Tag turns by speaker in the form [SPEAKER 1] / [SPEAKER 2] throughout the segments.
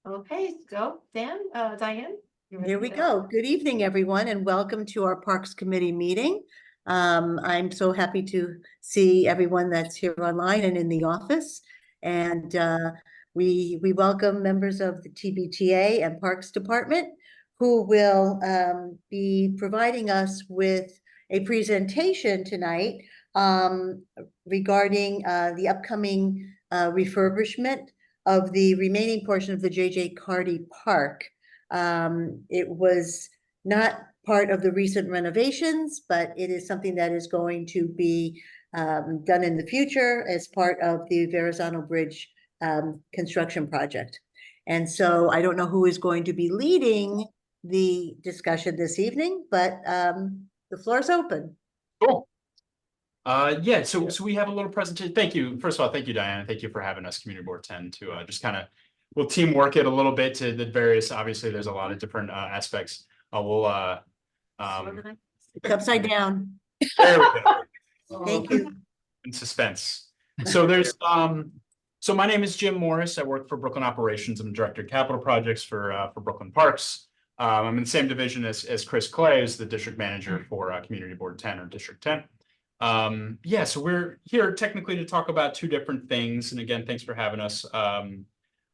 [SPEAKER 1] Okay, so Diane.
[SPEAKER 2] Here we go. Good evening, everyone, and welcome to our Parks Committee meeting. I'm so happy to see everyone that's here online and in the office. And we welcome members of the TBTA and Parks Department who will be providing us with a presentation tonight regarding the upcoming refurbishment of the remaining portion of the J.J. Carty Park. It was not part of the recent renovations, but it is something that is going to be done in the future as part of the Verrazano Bridge construction project. And so I don't know who is going to be leading the discussion this evening, but the floor is open.
[SPEAKER 3] Cool. So we have a little presentation. Thank you. First of all, thank you, Diana. Thank you for having us, Community Board 10, to just kind of, we'll teamwork it a little bit to the various, obviously there's a lot of different aspects.
[SPEAKER 2] It's upside down.
[SPEAKER 3] There we go.
[SPEAKER 2] Thank you.
[SPEAKER 3] In suspense. So there's, so my name is Jim Morris. I work for Brooklyn Operations. I'm Director of Capital Projects for Brooklyn Parks. I'm in the same division as Chris Clay, who's the District Manager for Community Board 10 or District 10. So we're here technically to talk about two different things. And again, thanks for having us.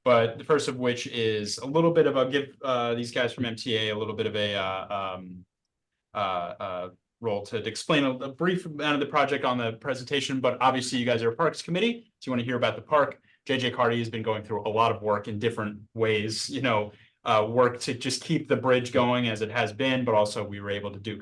[SPEAKER 3] But the first of which is a little bit of a give these guys from MTA a little bit of a role to explain a brief amount of the project on the presentation. But obviously you guys are a Parks Committee, so you want to hear about the park. J.J. Carty has been going through a lot of work in different ways, work to just keep the bridge going as it has been, but also we were able to do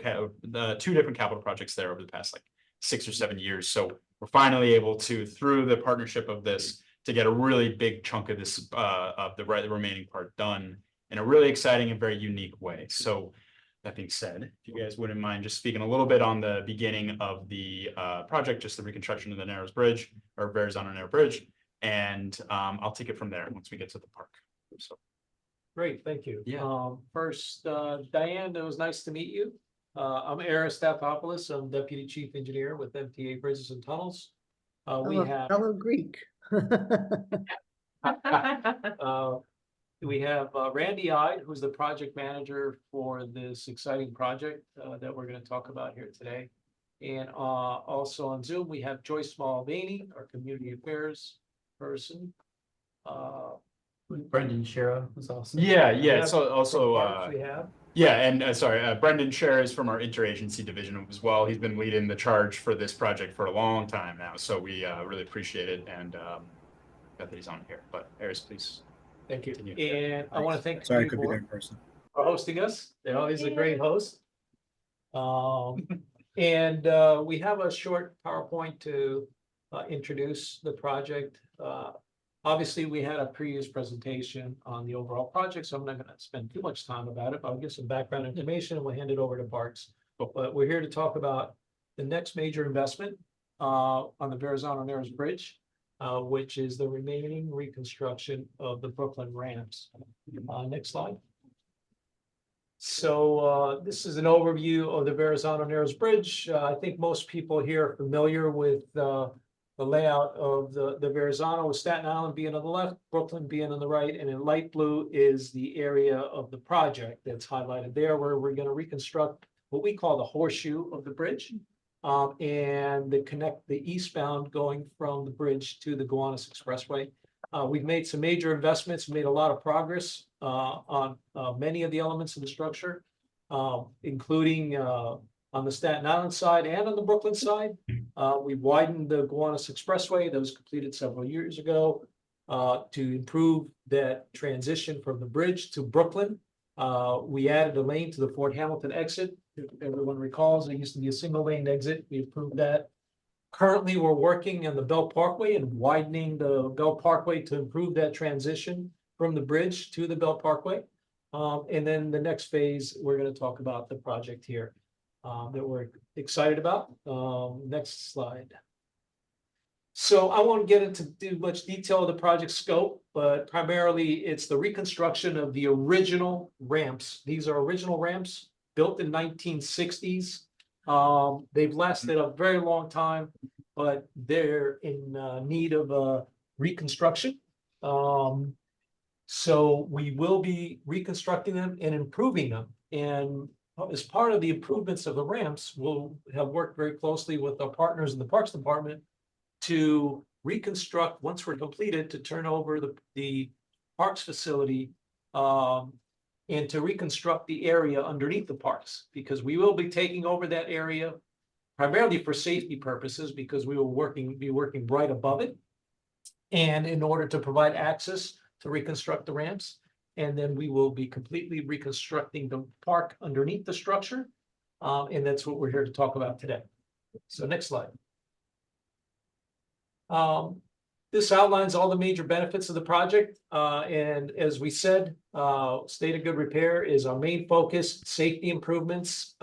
[SPEAKER 3] two different capital projects there over the past 6 or 7 years. So we're finally able to, through the partnership of this, to get a really big chunk of this of the remaining part done in a really exciting and very unique way. So that being said, if you guys wouldn't mind just speaking a little bit on the beginning of the project, just the reconstruction of the Narrows Bridge or Verrazano Narrows Bridge, and I'll take it from there once we get to the park. So.
[SPEAKER 4] Great, thank you.
[SPEAKER 3] Yeah.
[SPEAKER 4] First, Diane, it was nice to meet you. I'm Aris Stathopoulos. I'm Deputy Chief Engineer with MTA Bridges and Tunnels.
[SPEAKER 2] Hello, Greek.
[SPEAKER 4] We have Randy Ide, who's the project manager for this exciting project that we're going to talk about here today. And also on Zoom, we have Joyce Mulvaney, our community affairs person.
[SPEAKER 5] Brendan Shera was also.
[SPEAKER 3] Yeah. So also,
[SPEAKER 4] we have.
[SPEAKER 3] Yeah, and sorry, Brendan Shera is from our interagency division as well. He's been leading the charge for this project for a long time now, so we really appreciate it, and glad that he's on here. But Aris, please.
[SPEAKER 4] Thank you.
[SPEAKER 3] Continue.
[SPEAKER 4] And I want to thank
[SPEAKER 5] Sorry, I
[SPEAKER 4] you
[SPEAKER 5] could be there in person.
[SPEAKER 4] for hosting us. He's a great host. And we have a short PowerPoint to introduce the project. Obviously, we had a previous presentation on the overall project, so I'm not going to spend too much time about it. I'll give some background information and we'll hand it over to Parks. But we're here to talk about the next major investment on the Verrazano Narrows Bridge, which is the remaining reconstruction of the Brooklyn ramps. Next slide. So this is an overview of the Verrazano Narrows Bridge. I think most people here are familiar with the layout of the Verrazano, with Staten Island being on the left, Brooklyn being on the right, and in light blue is the area of the project that's highlighted there, where we're going to reconstruct what we call the horseshoe of the bridge, and connect the eastbound going from the bridge to the Gowanus Expressway. We've made some major investments, made a lot of progress on many of the elements of the structure, including on the Staten Island side and on the Brooklyn side. We widened the Gowanus Expressway that was completed several years ago to improve that transition from the bridge to Brooklyn. We added a lane to the Fort Hamilton exit. If everyone recalls, it used to be a single lane exit. We improved that. Currently, we're working on the Bell Parkway and widening the Bell Parkway to improve that transition from the bridge to the Bell Parkway. And then the next phase, we're going to talk about the project here that we're excited about. Next slide. So I won't get into too much detail of the project scope, but primarily it's the reconstruction of the original ramps. These are original ramps built in 1960s. They've lasted a very long time, but they're in need of reconstruction. So we will be reconstructing them and improving them. And as part of the improvements of the ramps, we'll have worked very closely with our partners in the Parks Department to reconstruct, once we're completed, to turn over the parks facility and to reconstruct the area underneath the parks, because we will be taking over that area primarily for safety purposes, because we will be working right above it. And in order to provide access to reconstruct the ramps, and then we will be completely reconstructing the park underneath the structure. And that's what we're here to talk about today. So next slide. This outlines all the major benefits of the project. And as we said, state of good repair is our main focus, safety improvements,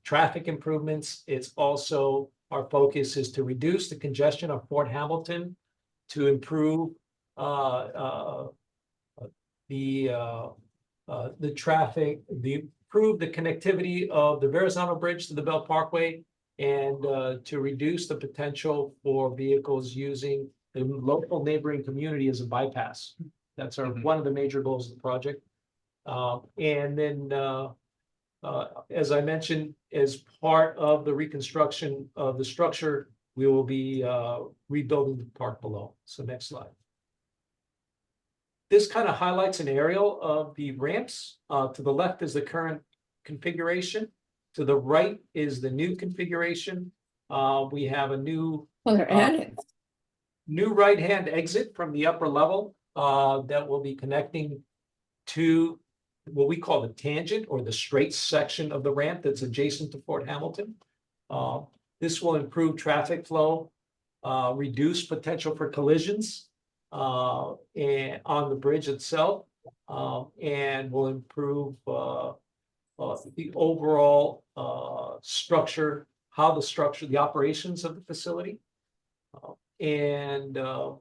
[SPEAKER 4] traffic improvements. It's also, our focus is to reduce the congestion of Fort Hamilton, to improve the traffic, improve the connectivity of the Verrazano Bridge to the Bell Parkway, and to reduce the potential for vehicles using the local neighboring community as a bypass. That's one of the major goals of the project. And then, as I mentioned, as part of the reconstruction of the structure, we will be rebuilding the park below. So next slide. This kind of highlights an aerial of the ramps. To the left is the current configuration. To the right is the new configuration. We have a new new right-hand exit from the upper level that will be connecting to what we call the tangent or the straight section of the ramp that's adjacent to Fort Hamilton. This will improve traffic flow, reduce potential for collisions and on the bridge itself, and will improve the overall structure, the operations of the facility. And I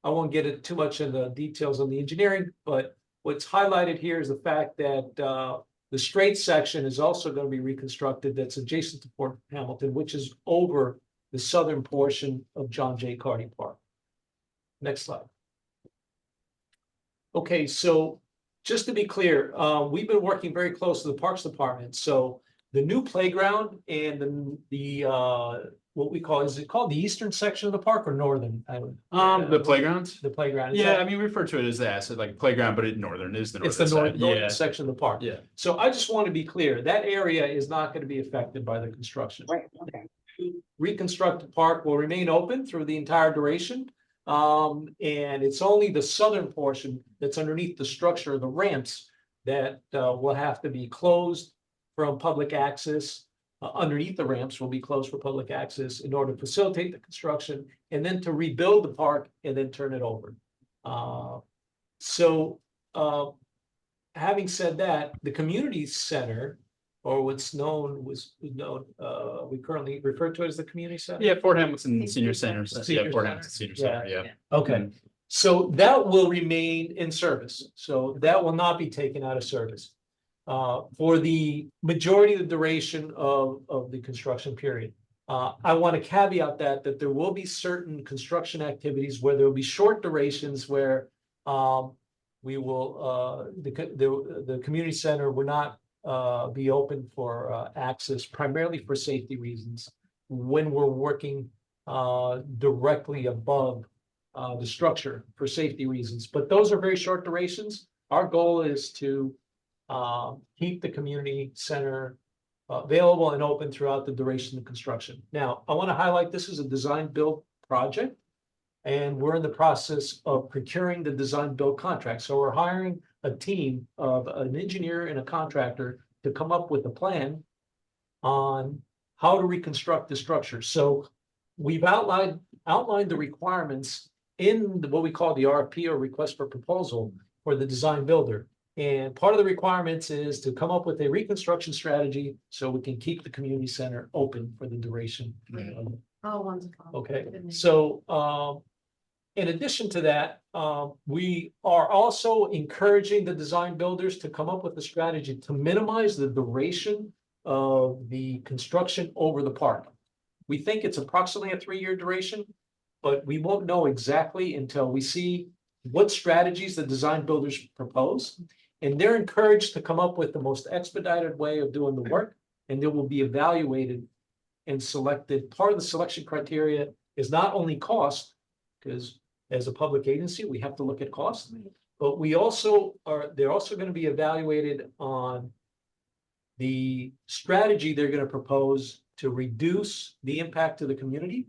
[SPEAKER 4] won't get into too much of the details on the engineering, but what's highlighted here is the fact that the straight section is also going to be reconstructed that's adjacent to Fort Hamilton, which is over the southern portion of John J. Carty Park. Next slide. Okay, so just to be clear, we've been working very close to the Parks Department. So the new playground and the what we call, is it called the eastern section of the park or northern?
[SPEAKER 3] The playground.
[SPEAKER 4] The playground.
[SPEAKER 3] Yeah, I mean, we refer to it as the asset, like playground, but northern is the northern.
[SPEAKER 4] It's the
[SPEAKER 3] side.
[SPEAKER 4] northern
[SPEAKER 3] Yeah.
[SPEAKER 4] section of the park.
[SPEAKER 3] Yeah.
[SPEAKER 4] So I just want to be clear, that area is not going to be affected by the construction.
[SPEAKER 2] Right, okay.
[SPEAKER 4] Reconstruct the park will remain open through the entire duration. And it's only the southern portion that's underneath the structure of the ramps that will have to be closed from public access. Underneath the ramps will be closed for public access in order to facilitate the construction, and then to rebuild the park and then turn it over. Having said that, the community center, or what's known, we currently refer to it as the community center.
[SPEAKER 3] Yeah, Fort Hamilton Senior Center.
[SPEAKER 4] Senior
[SPEAKER 3] Yeah, Fort
[SPEAKER 4] Center.
[SPEAKER 3] Hamilton Senior Center. Yeah.
[SPEAKER 4] Okay, so that will remain in service. So that will not be taken out of service for the majority of the duration of the construction period. I want to caveat that there will be certain construction activities where there will be short durations where we will the community center will not be open for access, primarily for safety reasons, when we're working directly above the structure for safety reasons. But those are very short durations. Our goal is to keep the community center available and open throughout the duration of construction. Now, I want to highlight this is a design build project, and we're in the process of procuring the design build contract. So we're hiring a team of an engineer and a contractor to come up with a plan on how to reconstruct the structure. So we've outlined the requirements in what we call the RFP, or request for proposal, for the design builder. And part of the requirements is to come up with a reconstruction strategy so we can keep the community center open for the duration.
[SPEAKER 1] Oh, wonderful.
[SPEAKER 4] Okay,
[SPEAKER 1] Goodness.
[SPEAKER 4] so in addition to that, we are also encouraging the design builders to come up with a strategy to minimize the duration of the construction over the park. We think it's approximately a 3-year duration, but we won't know exactly until we see what strategies the design builders propose. And they're encouraged to come up with the most expedited way of doing the work, and they will be evaluated and selected. Part of the selection criteria is not only cost, because as a public agency, we have to look at cost, but they're also going to be evaluated on the strategy they're going to propose to reduce the impact to the community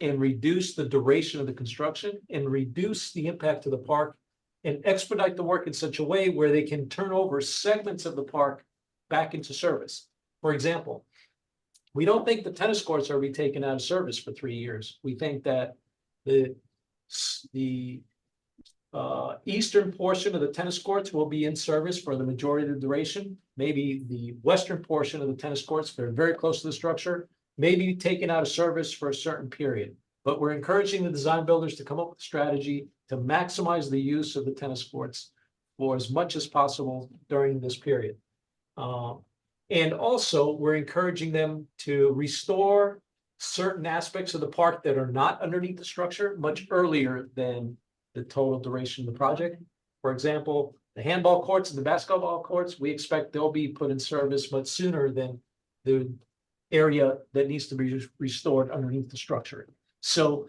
[SPEAKER 4] and reduce the duration of the construction and reduce the impact to the park and expedite the work in such a way where they can turn over segments of the park back into service. For example, we don't think the tennis courts are be taken out of service for 3 years. We think that the eastern portion of the tennis courts will be in service for the majority of the duration. Maybe the western portion of the tennis courts, they're very close to the structure, may be taken out of service for a certain period. But we're encouraging the design builders to come up with a strategy to maximize the use of the tennis courts for as much as possible during this period. And also, we're encouraging them to restore certain aspects of the park that are not underneath the structure much earlier than the total duration of the project. For example, the handball courts and the basketball courts, we expect they'll be put in service much sooner than the area that needs to be restored underneath the structure. So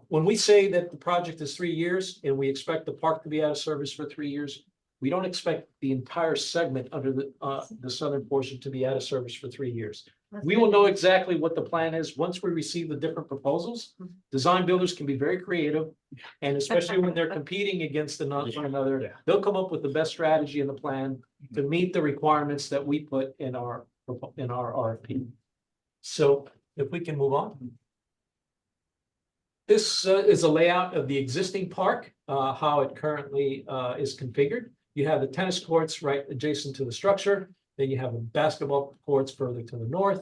[SPEAKER 4] when we say that the project is 3 years and we expect the park to be out of service for 3 years, we don't expect the entire segment under the southern portion to be out of service for 3 years. We will know exactly what the plan is once we receive the different proposals. Design builders can be very creative, and especially when they're competing against one another, they'll come up with the best strategy and the plan to meet the requirements that we put in our RFP. So if we can move on. This is a layout of the existing park, how it currently is configured. You have the tennis courts right adjacent to the structure. Then you have the basketball courts further to the north.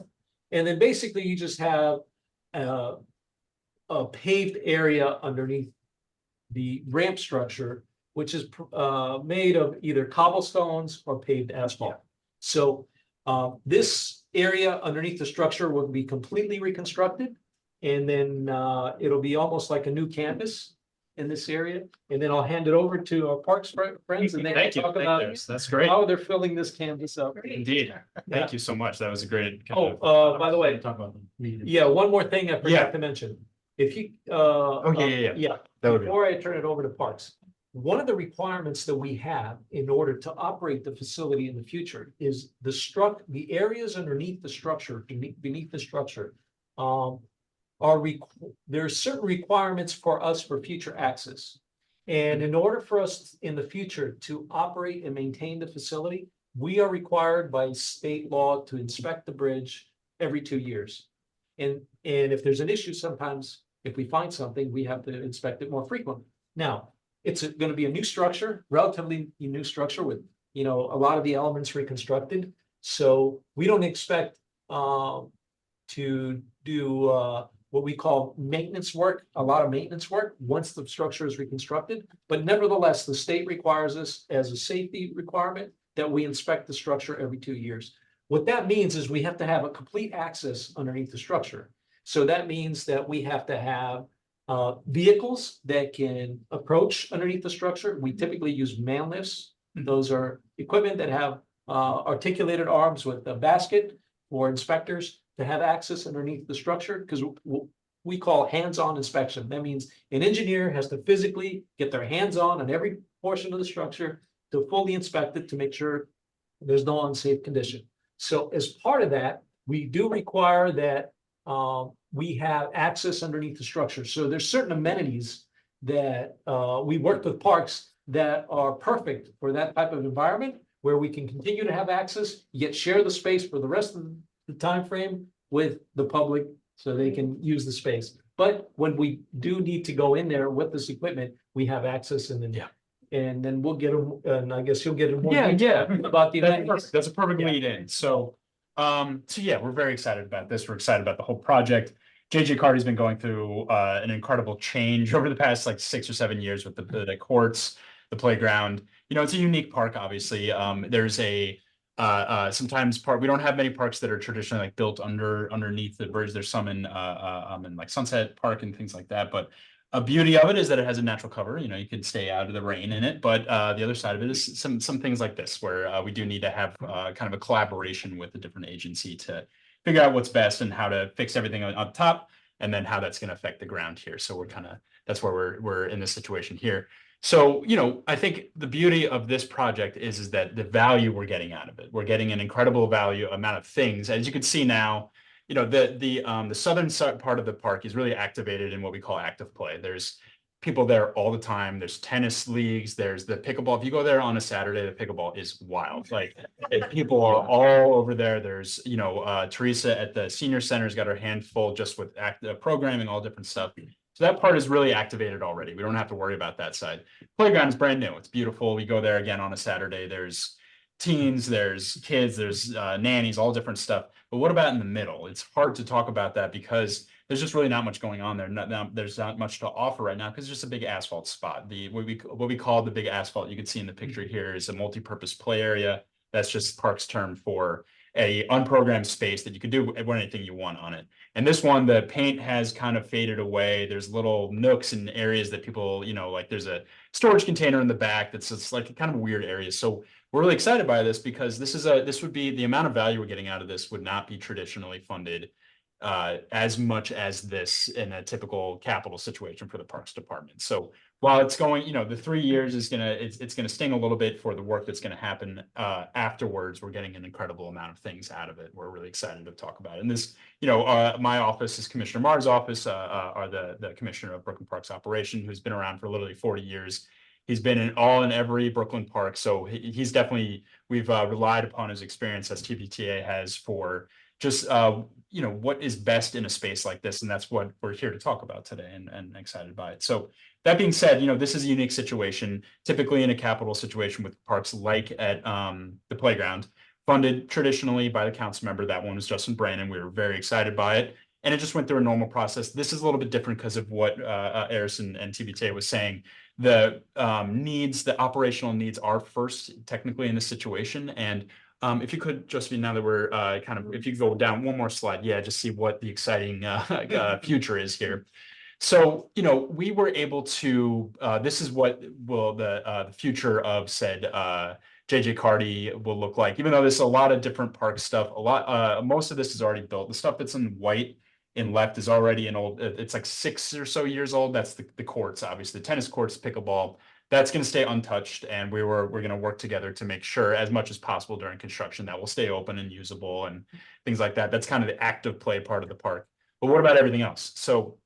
[SPEAKER 4] And then basically you just have a paved area underneath the ramp structure, which is made of either cobblestones or paved asphalt. So this area underneath the structure will be completely reconstructed. And then it'll be almost like a new campus in this area. And then I'll hand it over to our parks friends and they can talk about
[SPEAKER 3] That's great.
[SPEAKER 4] how they're filling this campus up.
[SPEAKER 3] Indeed. Thank you so much. That was a great.
[SPEAKER 4] By the way,
[SPEAKER 3] talk about
[SPEAKER 4] one more thing I forgot to mention. If you,
[SPEAKER 3] That would be.
[SPEAKER 4] before I turn it over to parks, one of the requirements that we have in order to operate the facility in the future is the areas underneath the structure, beneath the structure, there are certain requirements for us for future access. And in order for us in the future to operate and maintain the facility, we are required by state law to inspect the bridge every 2 years. And if there's an issue, sometimes if we find something, we have to inspect it more frequently. Now, it's going to be a new structure, relatively new structure with, a lot of the elements reconstructed. So we don't expect to do what we call maintenance work, a lot of maintenance work once the structure is reconstructed. But nevertheless, the state requires us as a safety requirement that we inspect the structure every 2 years. What that means is we have to have a complete access underneath the structure. So that means that we have to have vehicles that can approach underneath the structure. We typically use man lifts. Those are equipment that have articulated arms with a basket for inspectors to have access underneath the structure, because we call hands-on inspection. That means an engineer has to physically get their hands on every portion of the structure to fully inspect it to make sure there's no unsafe condition. So as part of that, we do require that we have access underneath the structure. So there's certain amenities that we worked with parks that are perfect for that type of environment, where we can continue to have access, yet share the space for the rest of the time frame with the public so they can use the space. But when we do need to go in there with this equipment, we have access, and then we'll get them, and I guess you'll get them more about the event.
[SPEAKER 3] That's a perfect lead in. So we're very excited about this. We're excited about the whole project. JJ Carty's been going through an incredible change over the past 6 or 7 years with the courts, the playground. It's a unique park, obviously. There's sometimes we don't have many parks that are traditionally built underneath the bridge. There's some in Sunset Park and things like that, but A beauty of it is that it has a natural cover, you know, you could stay out of the rain in it, but the other side of it is some things like this where we do need to have kind of a collaboration with a different agency to figure out what's best and how to fix everything on top, and then how that's going to affect the ground here. So we're kind of, that's where we're in this situation here. So, you know, I think the beauty of this project is that the value we're getting out of it, we're getting an incredible value amount of things. As you can see now, you know, the southern part of the park is really activated in what we call active play. There's people there all the time. There's tennis leagues. There's the pickleball. If you go there on a Saturday, the pickleball is wild. Like people are all over there. There's, you know, Teresa at the senior center has got her hand full just with programming, all different stuff. So that part is really activated already. We don't have to worry about that side. Playground is brand new. It's beautiful. We go there again on a Saturday. There's teens, there's kids, there's nannies, all different stuff. But what about in the middle? It's hard to talk about that because there's just really not much going on there. There's not much to offer right now because it's just a big asphalt spot. What we call the big asphalt, you can see in the picture here, is a multi-purpose play area. That's just Parks term for a unprogrammed space that you can do anything you want on it. And this one, the paint has kind of faded away. There's little nooks and areas that people, you know, like there's a storage container in the back that's just like kind of a weird area. So we're really excited by this because this would be the amount of value we're getting out of this would not be traditionally funded as much as this in a typical capital situation for the Parks Department. So while it's going, you know, the 3 years is it's gonna sting a little bit for the work that's gonna happen afterwards. We're getting an incredible amount of things out of it. We're really excited to talk about it. And this, you know, my office is Commissioner Marr's office, are the Commissioner of Brooklyn Parks Operation, who's been around for literally 40 years. He's been in every Brooklyn park. So he's definitely, we've relied upon his experience as TBTA has for just, you know, what is best in a space like this. And that's what we're here to talk about today and excited by it. So that being said, you know, this is a unique situation, typically in a capital situation with parks like at the playground, funded traditionally by the council member. That one was Justin Brannon. We were very excited by it. And it just went through a normal process. This is a little bit different because of what Eris and TBTA was saying. The needs, the operational needs are first technically in this situation. And if you could, Josephine, now that we're if you could go down one more slide, yeah, just see what the exciting future is here. So, you know, we were able to, this is what will the future of said JJ Carty will look like, even though there's a lot of different park stuff, most of this is already built. The stuff that's in white in left is already an old, it's like 6 or so years old. That's the courts, obviously, the tennis courts, pickleball. That's going to stay untouched, and we're going to work together to make sure as much as possible during construction that will stay open and usable and things like that. That's kind of the active play part of the park. But what about everything else? So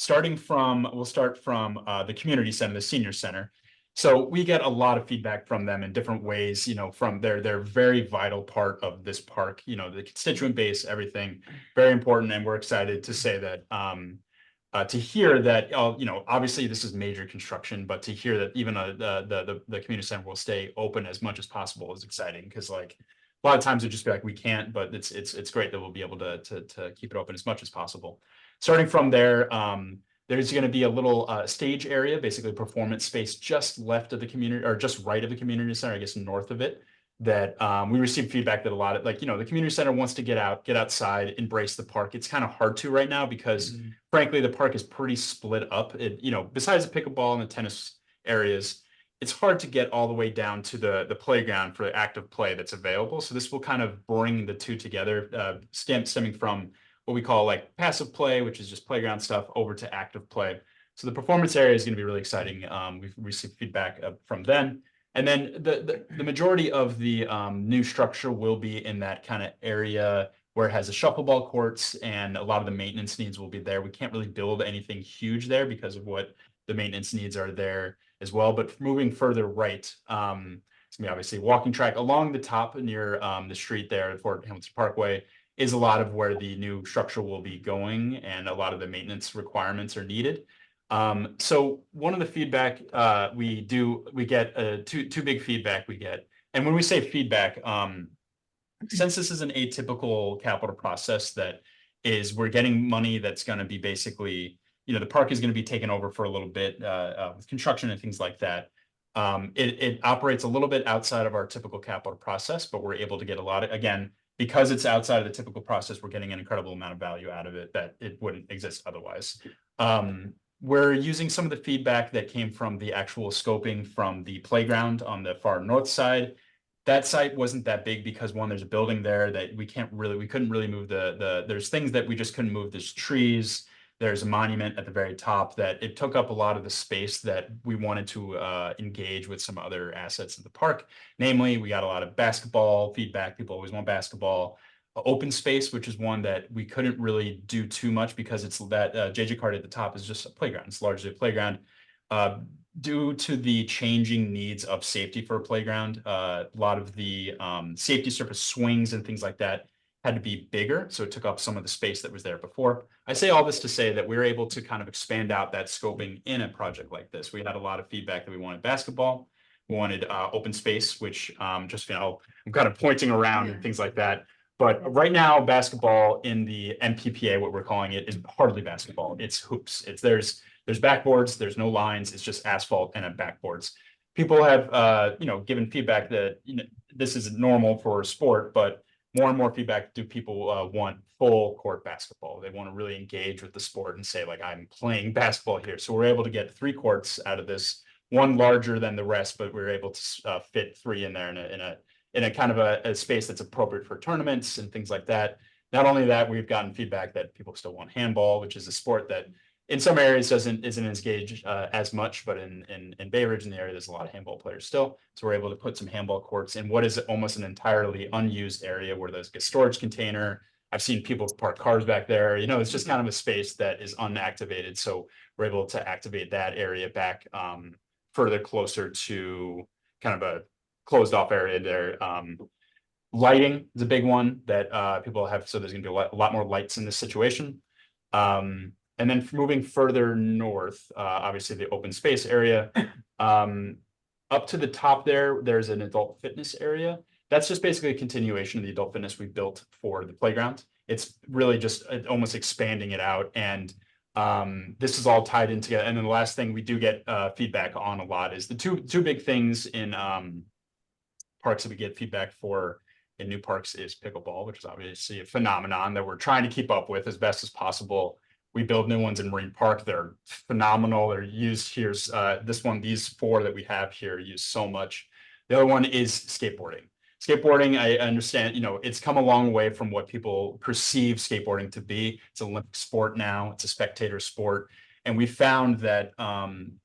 [SPEAKER 3] we'll start from the community center, the senior center. So we get a lot of feedback from them in different ways, you know, from their very vital part of this park, you know, the constituent base, everything very important. And we're excited to say that, to hear that, you know, obviously this is major construction, but to hear that even the community center will stay open as much as possible is exciting. Because like a lot of times it'd just be like, we can't, but it's great that we'll be able to keep it open as much as possible. Starting from there, there's going to be a little stage area, basically performance space just left of the community, or just right of the community center, I guess north of it, that we received feedback that a lot of, like, you know, the community center wants to get outside, embrace the park. It's kind of hard to right now because frankly, the park is pretty split up. You know, besides the pickleball and the tennis areas, it's hard to get all the way down to the playground for active play that's available. So this will kind of bring the two together, stemming from what we call like passive play, which is just playground stuff, over to active play. So the performance area is going to be really exciting. We've received feedback from them. And then the majority of the new structure will be in that kind of area where it has the shuffleball courts, and a lot of the maintenance needs will be there. We can't really build anything huge there because of what the maintenance needs are there as well. But moving further right, it's gonna be obviously walking track along the top near the street there at Fort Hamilton Parkway is a lot of where the new structure will be going, and a lot of the maintenance requirements are needed. So one of the feedback we get two big feedback we get. And when we say feedback, since this is an atypical capital process that is, we're getting money that's going to be basically, you know, the park is going to be taken over for a little bit with construction and things like that. It operates a little bit outside of our typical capital process, but we're able to get a lot of, again, because it's outside of the typical process, we're getting an incredible amount of value out of it that it wouldn't exist otherwise. we're using some of the feedback that came from the actual scoping from the playground on the far north side. That site wasn't that big because one, there's a building there that we couldn't really move there's things that we just couldn't move. There's trees, there's a monument at the very top that it took up a lot of the space that we wanted to engage with some other assets in the park. Namely, we got a lot of basketball feedback. People always want basketball. Open space, which is one that we couldn't really do too much because it's that JJ Carty at the top is just a playground. It's largely a playground. Due to the changing needs of safety for a playground, a lot of the safety surface swings and things like that had to be bigger. So it took up some of the space that was there before. I say all this to say that we were able to kind of expand out that scoping in a project like this. We had a lot of feedback that we wanted basketball, we wanted open space, which just, I'm kind of pointing around and things like that. But right now, basketball in the MPPA, what we're calling it, is hardly basketball. It's hoops. There's backboards, there's no lines, it's just asphalt and backboards. People have given feedback that this is normal for sport, but more and more feedback do people want full court basketball. They want to really engage with the sport and say, like, I'm playing basketball here. So we're able to get 3 courts out of this, one larger than the rest, but we're able to fit 3 in there in a kind of a space that's appropriate for tournaments and things like that. Not only that, we've gotten feedback that people still want handball, which is a sport that in some areas isn't engaged as much, but in Bay Ridge in the area, there's a lot of handball players still. So we're able to put some handball courts in what is almost an entirely unused area where there's a storage container. I've seen people park cars back there. It's just kind of a space that is unactivated. So we're able to activate that area back further closer to kind of a closed off area there. Lighting is a big one that people have. So there's going to be a lot more lights in this situation. And then moving further north, obviously the open space area, up to the top there's an adult fitness area. That's just basically a continuation of the adult fitness we built for the playground. It's really just almost expanding it out. And this is all tied in together. And then the last thing we do get feedback on a lot is the two big things in parks that we get feedback for in new parks is pickleball, which is obviously a phenomenon that we're trying to keep up with as best as possible. We build new ones in Marine Park. They're phenomenal. They're used here. These 4 that we have here use so much. The other one is skateboarding. Skateboarding, I understand, it's come a long way from what people perceive skateboarding to be. It's an Olympic sport now. It's a spectator sport. And we found that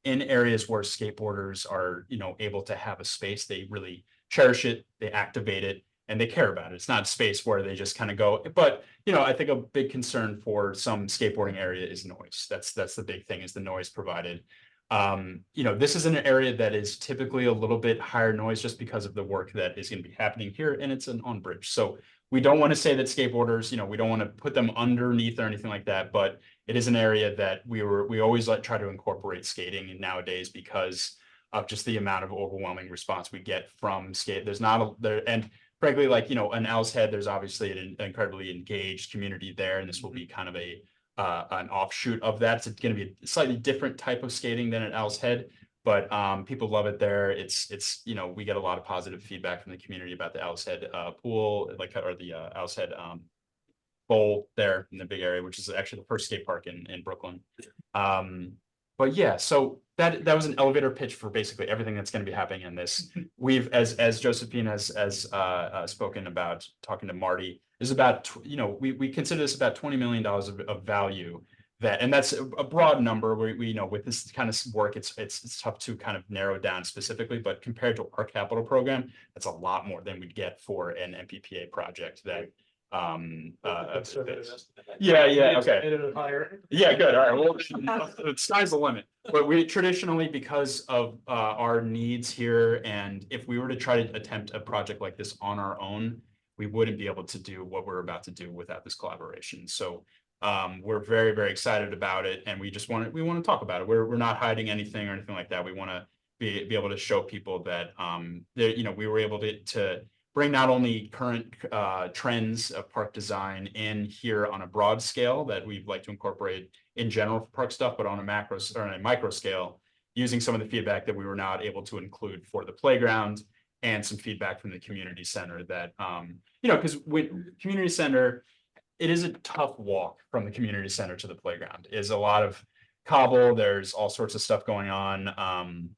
[SPEAKER 3] in areas where skateboarders are, able to have a space, they really cherish it, they activate it, and they care about it. It's not a space where they just kind of go, but I think a big concern for some skateboarding area is noise. That's the big thing, is the noise provided. This is an area that is typically a little bit higher noise just because of the work that is going to be happening here, and it's an on bridge. So we don't want to say that skateboarders, we don't want to put them underneath or anything like that, but it is an area that we always try to incorporate skating nowadays because of just the amount of overwhelming response we get from skate. There's not and frankly, like, an Owl's Head, there's obviously an incredibly engaged community there, and this will be kind of an offshoot of that. It's going to be a slightly different type of skating than at Owl's Head, but people love it there. It's we get a lot of positive feedback from the community about the Owl's Head pool, or the Owl's Head bowl there in the big area, which is actually the first skate park in Brooklyn. But yeah, so that was an elevator pitch for basically everything that's going to be happening in this. We've, as Josephine has spoken about, talking to Marty, is about, we consider this about $20 million of value. And that's a broad number. We with this kind of work, it's tough to kind of narrow down specifically, but compared to our capital program, that's a lot more than we'd get for an MPPA project that yeah, okay. Yeah, good. All right. Well, the sky's the limit. But we traditionally, because of our needs here, and if we were to try to attempt a project like this on our own, we wouldn't be able to do what we're about to do without this collaboration. So we're very, very excited about it, and we want to talk about it. We're not hiding anything or anything like that. We want to be able to show people that we were able to bring not only current trends of park design in here on a broad scale that we'd like to incorporate in general for park stuff, but on a macro or a micro scale, using some of the feedback that we were not able to include for the playground and some feedback from the community center that, because with community center, it is a tough walk from the community center to the playground. Is a lot of cobble, there's all sorts of stuff going on.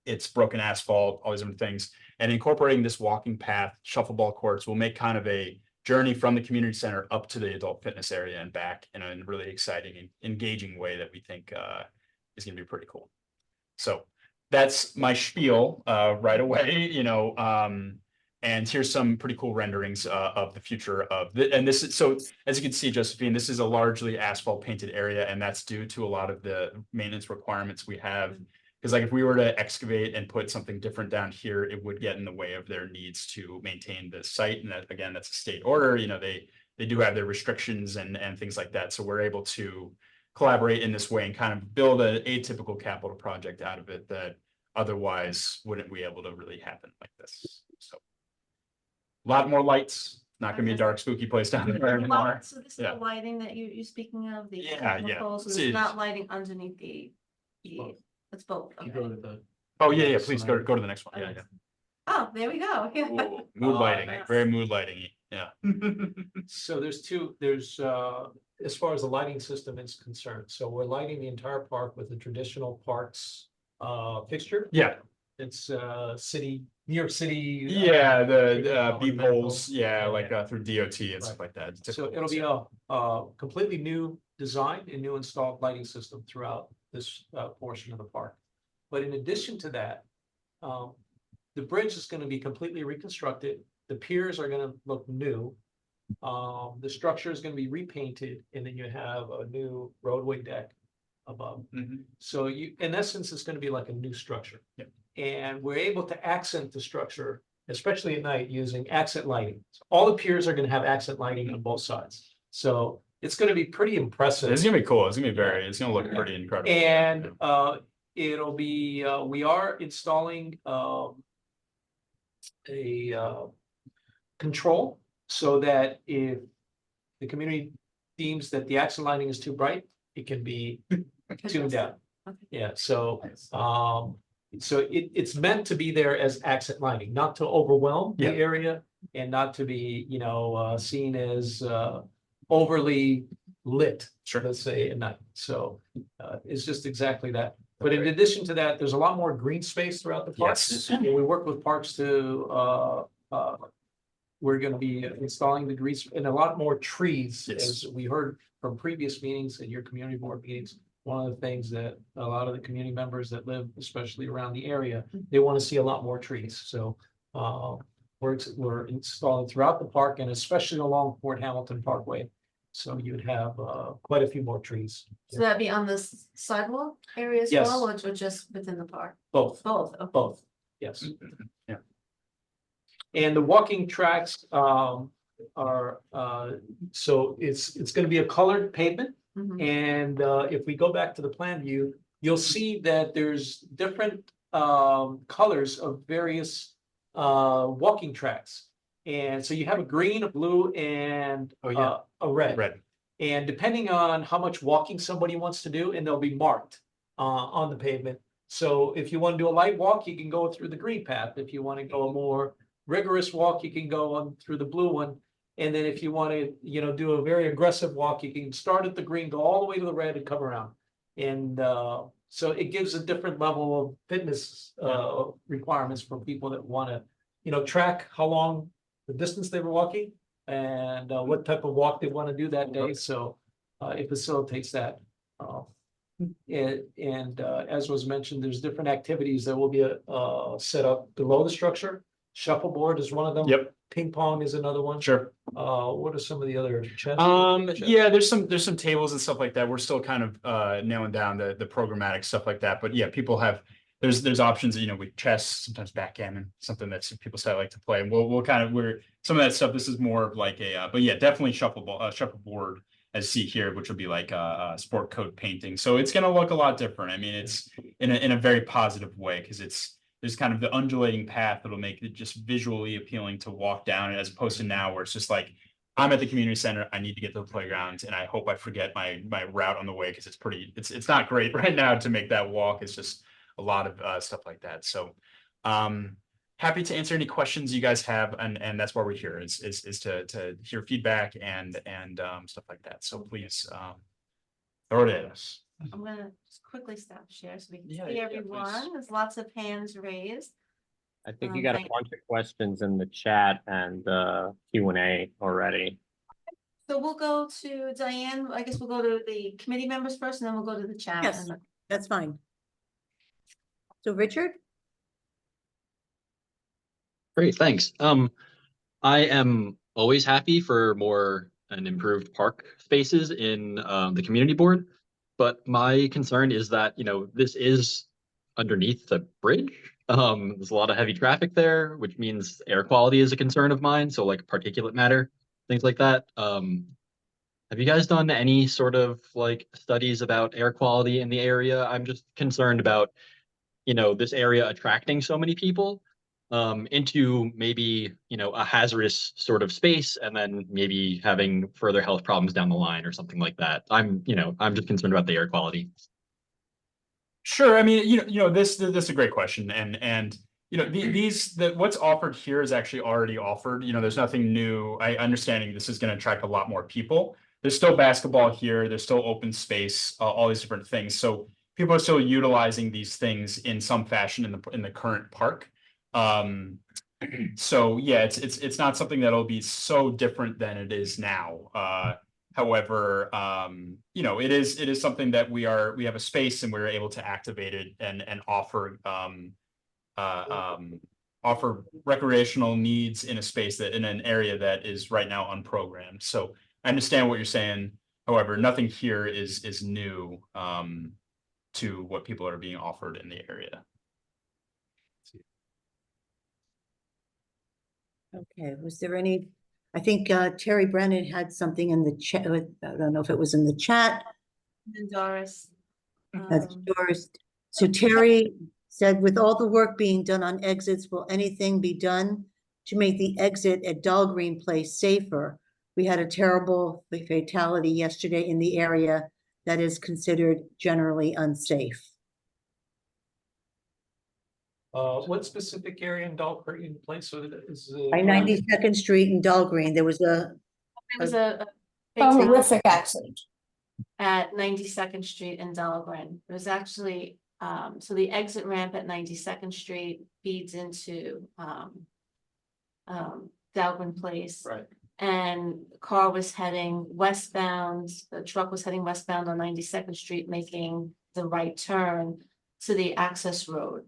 [SPEAKER 3] It's broken asphalt, all these different things. And incorporating this walking path, shuffleball courts will make kind of a journey from the community center up to the adult fitness area and back in a really exciting and engaging way that we think is going to be pretty cool. So that's my spiel right away, and here's some pretty cool renderings of the future of and this is, so as you can see, Josephine, this is a largely asphalt painted area, and that's due to a lot of the maintenance requirements we have. Because like if we were to excavate and put something different down here, it would get in the way of their needs to maintain the site. And that, again, that's a state order. They do have their restrictions and things like that. So we're able to collaborate in this way and kind of build an atypical capital project out of it that otherwise wouldn't be able to really happen like this. So a lot more lights. Not going to be a dark, spooky place down there anymore.
[SPEAKER 1] So this is the lighting that you're speaking of, the
[SPEAKER 3] Yeah.
[SPEAKER 1] technical, so it's not lighting underneath the, it's both.
[SPEAKER 4] You
[SPEAKER 1] Okay.
[SPEAKER 4] go to the.
[SPEAKER 3] Oh yeah, please go to the next one. Yeah.
[SPEAKER 1] Oh, there we go.
[SPEAKER 3] Ooh, mood lighting,
[SPEAKER 1] nice.
[SPEAKER 3] very mood lighting. Yeah.
[SPEAKER 4] So there's as far as the lighting system is concerned, so we're lighting the entire park with the traditional parks fixture.
[SPEAKER 3] Yeah.
[SPEAKER 4] It's New York City.
[SPEAKER 3] Yeah, the B
[SPEAKER 4] governmental.
[SPEAKER 3] poles, like through DOT and stuff like that.
[SPEAKER 4] So it'll be a completely new design and new installed lighting system throughout this portion of the park. But in addition to that, the bridge is going to be completely reconstructed. The piers are going to look new. The structure is going to be repainted, and then you have a new roadway deck above. So in essence, it's going to be like a new structure.
[SPEAKER 3] Yep.
[SPEAKER 4] And we're able to accent the structure, especially at night, using accent lighting. So all the piers are going to have accent lighting on both sides. So it's going to be pretty impressive.
[SPEAKER 3] It's gonna be cool. It's gonna be it's gonna look pretty incredible.
[SPEAKER 4] And it'll be, we are installing a control so that if the community deems that the accent lighting is too bright, it can be tuned down.
[SPEAKER 1] Okay.
[SPEAKER 4] Yeah, so it's meant to be there as accent lighting, not to overwhelm the area and not to be, seen as overly lit, let's say, at night. So it's just exactly that. But in addition to that, there's a lot more green space throughout the park.
[SPEAKER 3] Yes.
[SPEAKER 4] And we work with parks to we're going to be installing the grease and a lot more trees, as we heard from previous meetings and your community board meetings. One of the things that a lot of the community members that live, especially around the area, they want to see a lot more trees. So we're installing throughout the park and especially along Fort Hamilton Parkway. So you'd have quite a few more trees.
[SPEAKER 1] So that'd be on the sidewalk area as
[SPEAKER 4] Yes.
[SPEAKER 1] well, or just within the park?
[SPEAKER 4] Both.
[SPEAKER 1] Both. Okay.
[SPEAKER 4] Both, yes.
[SPEAKER 3] Yeah.
[SPEAKER 4] And the walking tracks are so it's going to be a colored pavement.
[SPEAKER 1] Mhm.
[SPEAKER 4] And if we go back to the plan view, you'll see that there's different colors of various walking tracks. And so you have a green, a blue, and a red.
[SPEAKER 3] Red.
[SPEAKER 4] And depending on how much walking somebody wants to do, and they'll be marked on the pavement. So if you want to do a light walk, you can go through the green path. If you want to go a more rigorous walk, you can go on through the blue one. And then if you want to, do a very aggressive walk, you can start at the green, go all the way to the red and come around. And so it gives a different level of fitness requirements for people that want to, track how long the distance they were walking and what type of walk they want to do that day. So it facilitates that. And as was mentioned, there's different activities that will be set up below the structure. Shuffleboard is one of them.
[SPEAKER 3] Yep.
[SPEAKER 4] Ping pong is another one.
[SPEAKER 3] Sure.
[SPEAKER 4] What are some of the other? Chess?
[SPEAKER 3] Yeah, there's some tables and stuff like that. We're still kind of nailing down the programmatic stuff like that. But yeah, people have there's options, with chess, sometimes backgammon, something that some people say I like to play. And we're some of that stuff. This is more of like but yeah, definitely shuffleboard as see here, which would be like sport coat painting. So it's gonna look a lot different. I mean, it's in a very positive way because there's kind of the undulating path that'll make it just visually appealing to walk down, as opposed to now where it's just like, I'm at the community center, I need to get to the playground, and I hope I forget my route on the way because it's not great right now to make that walk. It's just a lot of stuff like that. So happy to answer any questions you guys have, and that's why we're here is to hear feedback and stuff like that. So please throw it at us.
[SPEAKER 1] I'm gonna just quickly stop share so we can
[SPEAKER 3] Yeah,
[SPEAKER 1] see
[SPEAKER 3] yeah, please.
[SPEAKER 1] everyone. There's lots of hands raised.
[SPEAKER 5] I think you got a
[SPEAKER 1] Thank-
[SPEAKER 5] bunch of questions in the chat and Q&A already.
[SPEAKER 1] So we'll go to Diane. I guess we'll go to the committee members first, and then we'll go to the chat.
[SPEAKER 2] Yes.
[SPEAKER 1] and-
[SPEAKER 2] That's fine. So Richard?
[SPEAKER 6] Great, thanks. I am always happy for more and improved park spaces in the community board, but my concern is that, this is underneath the bridge. There's a lot of heavy traffic there, which means air quality is a concern of mine. So like particulate matter, things like that. Have you guys done any sort of like studies about air quality in the area? I'm just concerned about, this area attracting so many people into maybe, a hazardous sort of space and then maybe having further health problems down the line or something like that. I'm just concerned about the air quality.
[SPEAKER 3] Sure. I mean, this is a great question, and what's offered here is actually already offered. There's nothing new. I understanding this is going to attract a lot more people. There's still basketball here. There's still open space. All these different things. So people are still utilizing these things in some fashion in the current park. So yeah, it's not something that'll be so different than it is now. However, it is something that we have a space and we're able to activate it and offer offer recreational needs in a space that in an area that is right now unprogrammed. So I understand what you're saying. However, nothing here is new to what people are being offered in the area.
[SPEAKER 2] Okay, was there any, I think Terry Brennan had something in the chat. I don't know if it was in the chat.
[SPEAKER 1] And Doris.
[SPEAKER 2] That's
[SPEAKER 1] um,
[SPEAKER 2] yours. So Terry said, with all the work being done on exits, will anything be done to make the exit at Dahlgreen Place safer? We had a terrible fatality yesterday in the area that is considered generally unsafe.
[SPEAKER 4] What specific area in Dahlgreen Place? So that is
[SPEAKER 2] By 92nd Street in Dahlgreen, there was a
[SPEAKER 1] There was a
[SPEAKER 7] A
[SPEAKER 1] fatality
[SPEAKER 7] horrific accident.
[SPEAKER 1] at 92nd Street in Dahlgren. It was actually, so the exit ramp at 92nd Street feeds into Dahlgren Place.
[SPEAKER 3] Right.
[SPEAKER 1] And the car was heading westbound, the truck was heading westbound on 92nd Street, making the right turn to the access road.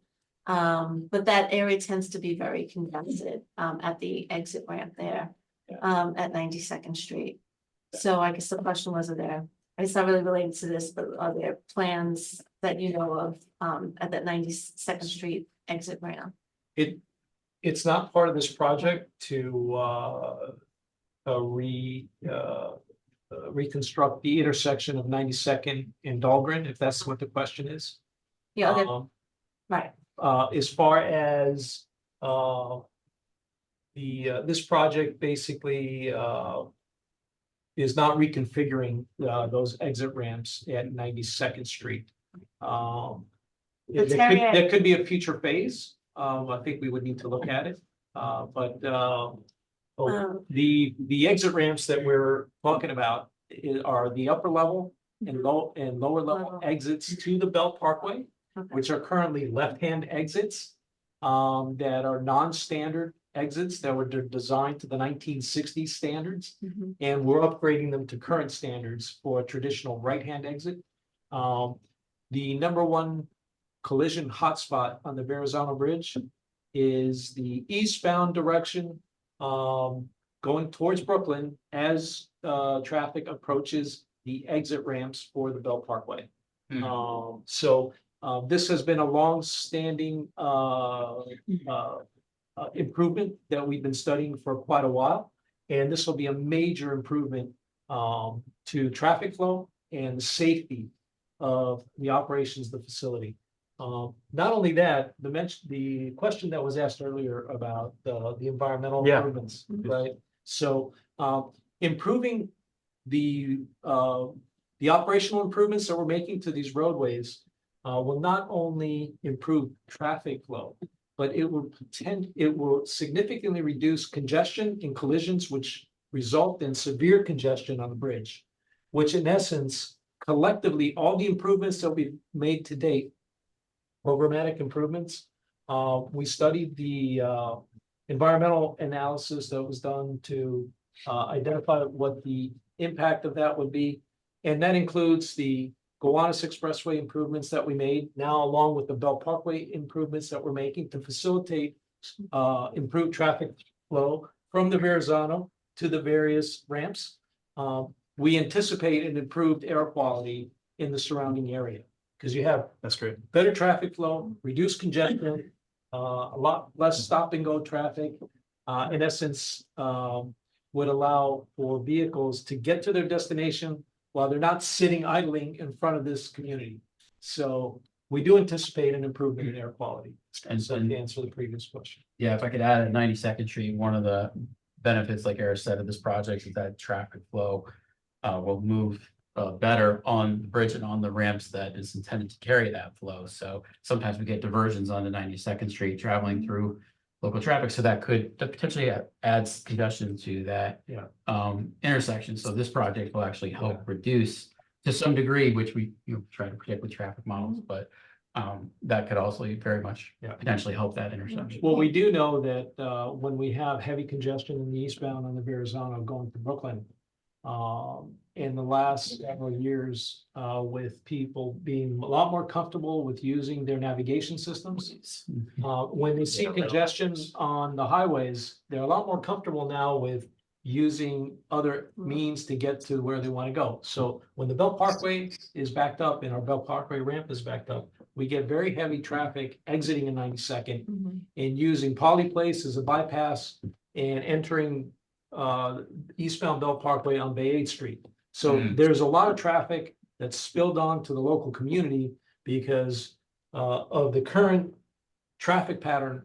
[SPEAKER 1] But that area tends to be very congested at the exit ramp there at 92nd Street. So I guess the question was, it's not really related to this, but are there plans that you know of at that 92nd Street exit ramp?
[SPEAKER 4] It's not part of this project to reconstruct the intersection of 92nd and Dahlgren, if that's what the question is.
[SPEAKER 1] Yeah, right.
[SPEAKER 4] As far as this project basically is not reconfiguring those exit ramps at 92nd Street. There could be a future phase. I think we would need to look at it. But the exit ramps that we're talking about are the upper level and lower level exits to the Belt Parkway,
[SPEAKER 1] Okay.
[SPEAKER 4] which are currently left-hand exits that are non-standard exits that were designed to the 1960s standards.
[SPEAKER 1] Mhm.
[SPEAKER 4] And we're upgrading them to current standards for a traditional right-hand exit. The number one collision hotspot on the Verrazano Bridge is the eastbound direction going towards Brooklyn as traffic approaches the exit ramps for the Belt Parkway. So this has been a long-standing improvement that we've been studying for quite a while. And this will be a major improvement to traffic flow and the safety of the operations of the facility. Not only that, the question that was asked earlier about the environmental improvements, right? So improving the operational improvements that we're making to these roadways will not only improve traffic flow, but it will significantly reduce congestion and collisions, which result in severe congestion on the bridge, which in essence collectively, all the improvements that we've made to date, programmatic improvements, we studied the environmental analysis that was done to identify what the impact of that would be. And that includes the Gowanus Expressway improvements that we made now, along with the Bell Parkway improvements that we're making to facilitate improved traffic flow from the Verrazano to the various ramps. We anticipate an improved air quality in the surrounding area because you have
[SPEAKER 3] That's great.
[SPEAKER 4] better traffic flow, reduced congestion, a lot less stop and go traffic. In essence, would allow for vehicles to get to their destination while they're not sitting idling in front of this community. So we do anticipate an improvement in air quality. And so to answer the previous question.
[SPEAKER 7] Yeah, if I could add at 92nd Street, one of the benefits, like Eric said, of this project is that traffic flow will move better on the bridge and on the ramps that is intended to carry that flow. So sometimes we get diversions on the 92nd Street traveling through local traffic. So that could potentially adds congestion to that intersection. So this project will actually help reduce to some degree, which we try to predict with traffic models, but that could also very much potentially help that intersection.
[SPEAKER 4] Well, we do know that when we have heavy congestion in the eastbound on the Verrazano going to Brooklyn, in the last several years, with people being a lot more comfortable with using their navigation systems, when they see congestion on the highways, they're a lot more comfortable now with using other means to get to where they want to go. So when the Bell Parkway is backed up and our Bell Parkway ramp is backed up, we get very heavy traffic exiting in 92nd and using Poly Place as a bypass and entering eastbound Bell Parkway on Bay 8th Street. So there's a lot of traffic that's spilled onto the local community because of the current traffic pattern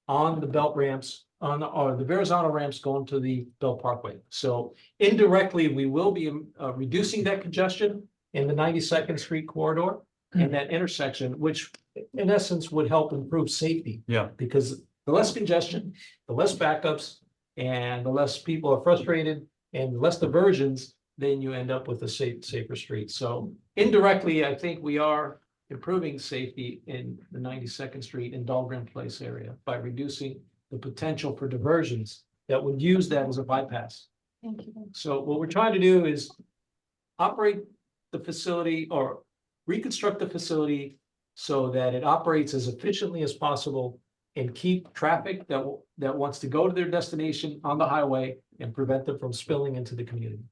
[SPEAKER 4] on the belt ramps or the Verrazano ramps going to the Bell Parkway. So indirectly, we will be reducing that congestion in the 92nd Street corridor and that intersection, which in essence would help improve safety.
[SPEAKER 3] Yeah.
[SPEAKER 4] Because the less congestion, the less backups, and the less people are frustrated and the less diversions, then you end up with a safer street. So indirectly, I think we are improving safety in the 92nd Street and Dahlgren Place area by reducing the potential for diversions that would use that as a bypass.
[SPEAKER 1] Thank you.
[SPEAKER 4] So what we're trying to do is operate the facility or reconstruct the facility so that it operates as efficiently as possible and keep traffic that wants to go to their destination on the highway and prevent them from spilling into the community.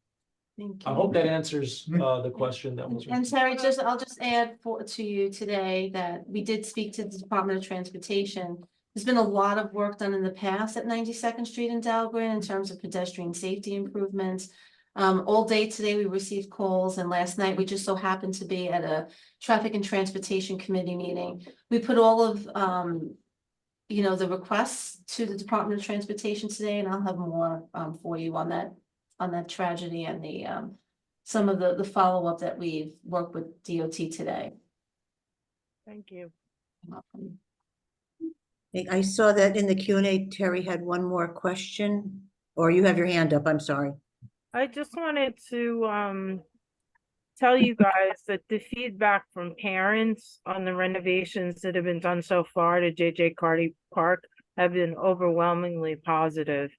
[SPEAKER 1] Thank
[SPEAKER 4] I
[SPEAKER 1] you.
[SPEAKER 4] hope that answers the question that was.
[SPEAKER 1] And Terry, I'll just add to you today that we did speak to the Department of Transportation. There's been a lot of work done in the past at 92nd Street in Dahlgren in terms of pedestrian safety improvements. All day today, we received calls, and last night we just so happened to be at a Traffic and Transportation Committee meeting. We put all of the requests to the Department of Transportation today, and I'll have more for you on that tragedy and the some of the follow-up that we've worked with DOT today.
[SPEAKER 8] Thank you.
[SPEAKER 2] I saw that in the Q&A, Terry had one more question, or you have your hand up, I'm sorry.
[SPEAKER 8] I just wanted to tell you guys that the feedback from parents on the renovations that have been done so far to JJ Carty Park have been overwhelmingly positive.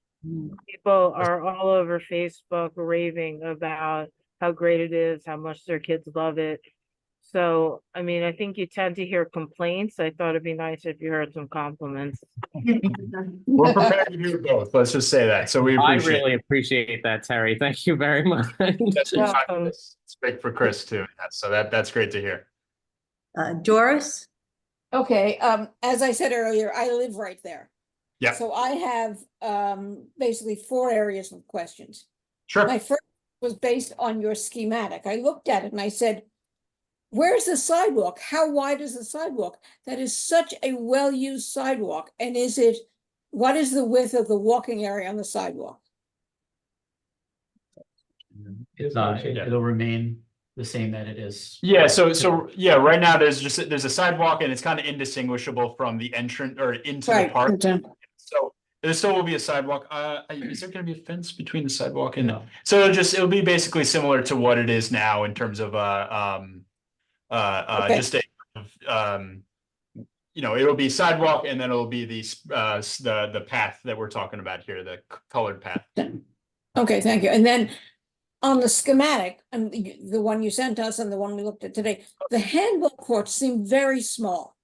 [SPEAKER 8] People are all over Facebook raving about how great it is, how much their kids love it. So, I mean, I think you tend to hear complaints. I thought it'd be nice if you heard some compliments.
[SPEAKER 3] We're prepared to hear both. Let's just say that. So we
[SPEAKER 5] I
[SPEAKER 3] appreciate
[SPEAKER 5] really appreciate that, Terry. Thank you very much.
[SPEAKER 3] That's
[SPEAKER 8] Welcome.
[SPEAKER 3] Speak for Chris too. Yeah, so that's great to hear.
[SPEAKER 2] Doris?
[SPEAKER 9] Okay, as I said earlier, I live right there.
[SPEAKER 3] Yeah.
[SPEAKER 9] So I have basically 4 areas of questions.
[SPEAKER 3] Sure.
[SPEAKER 9] My first was based on your schematic. I looked at it and I said, where's the sidewalk? How wide is the sidewalk? That is such a well-used sidewalk. And what is the width of the walking area on the sidewalk?
[SPEAKER 7] It's not, it'll remain the same that it is.
[SPEAKER 3] Yeah, so yeah, right now there's a sidewalk and it's kind of indistinguishable from the entrance or into the park. So There still will be a sidewalk. Is there gonna be a fence between the sidewalk and no? So it'll be basically similar to what it is now in terms of
[SPEAKER 9] Okay.
[SPEAKER 3] just a it'll be sidewalk and then it'll be the path that we're talking about here, the colored path.
[SPEAKER 9] Okay, thank you. And then on the schematic, and the one you sent us and the one we looked at today, the handball courts seem very small.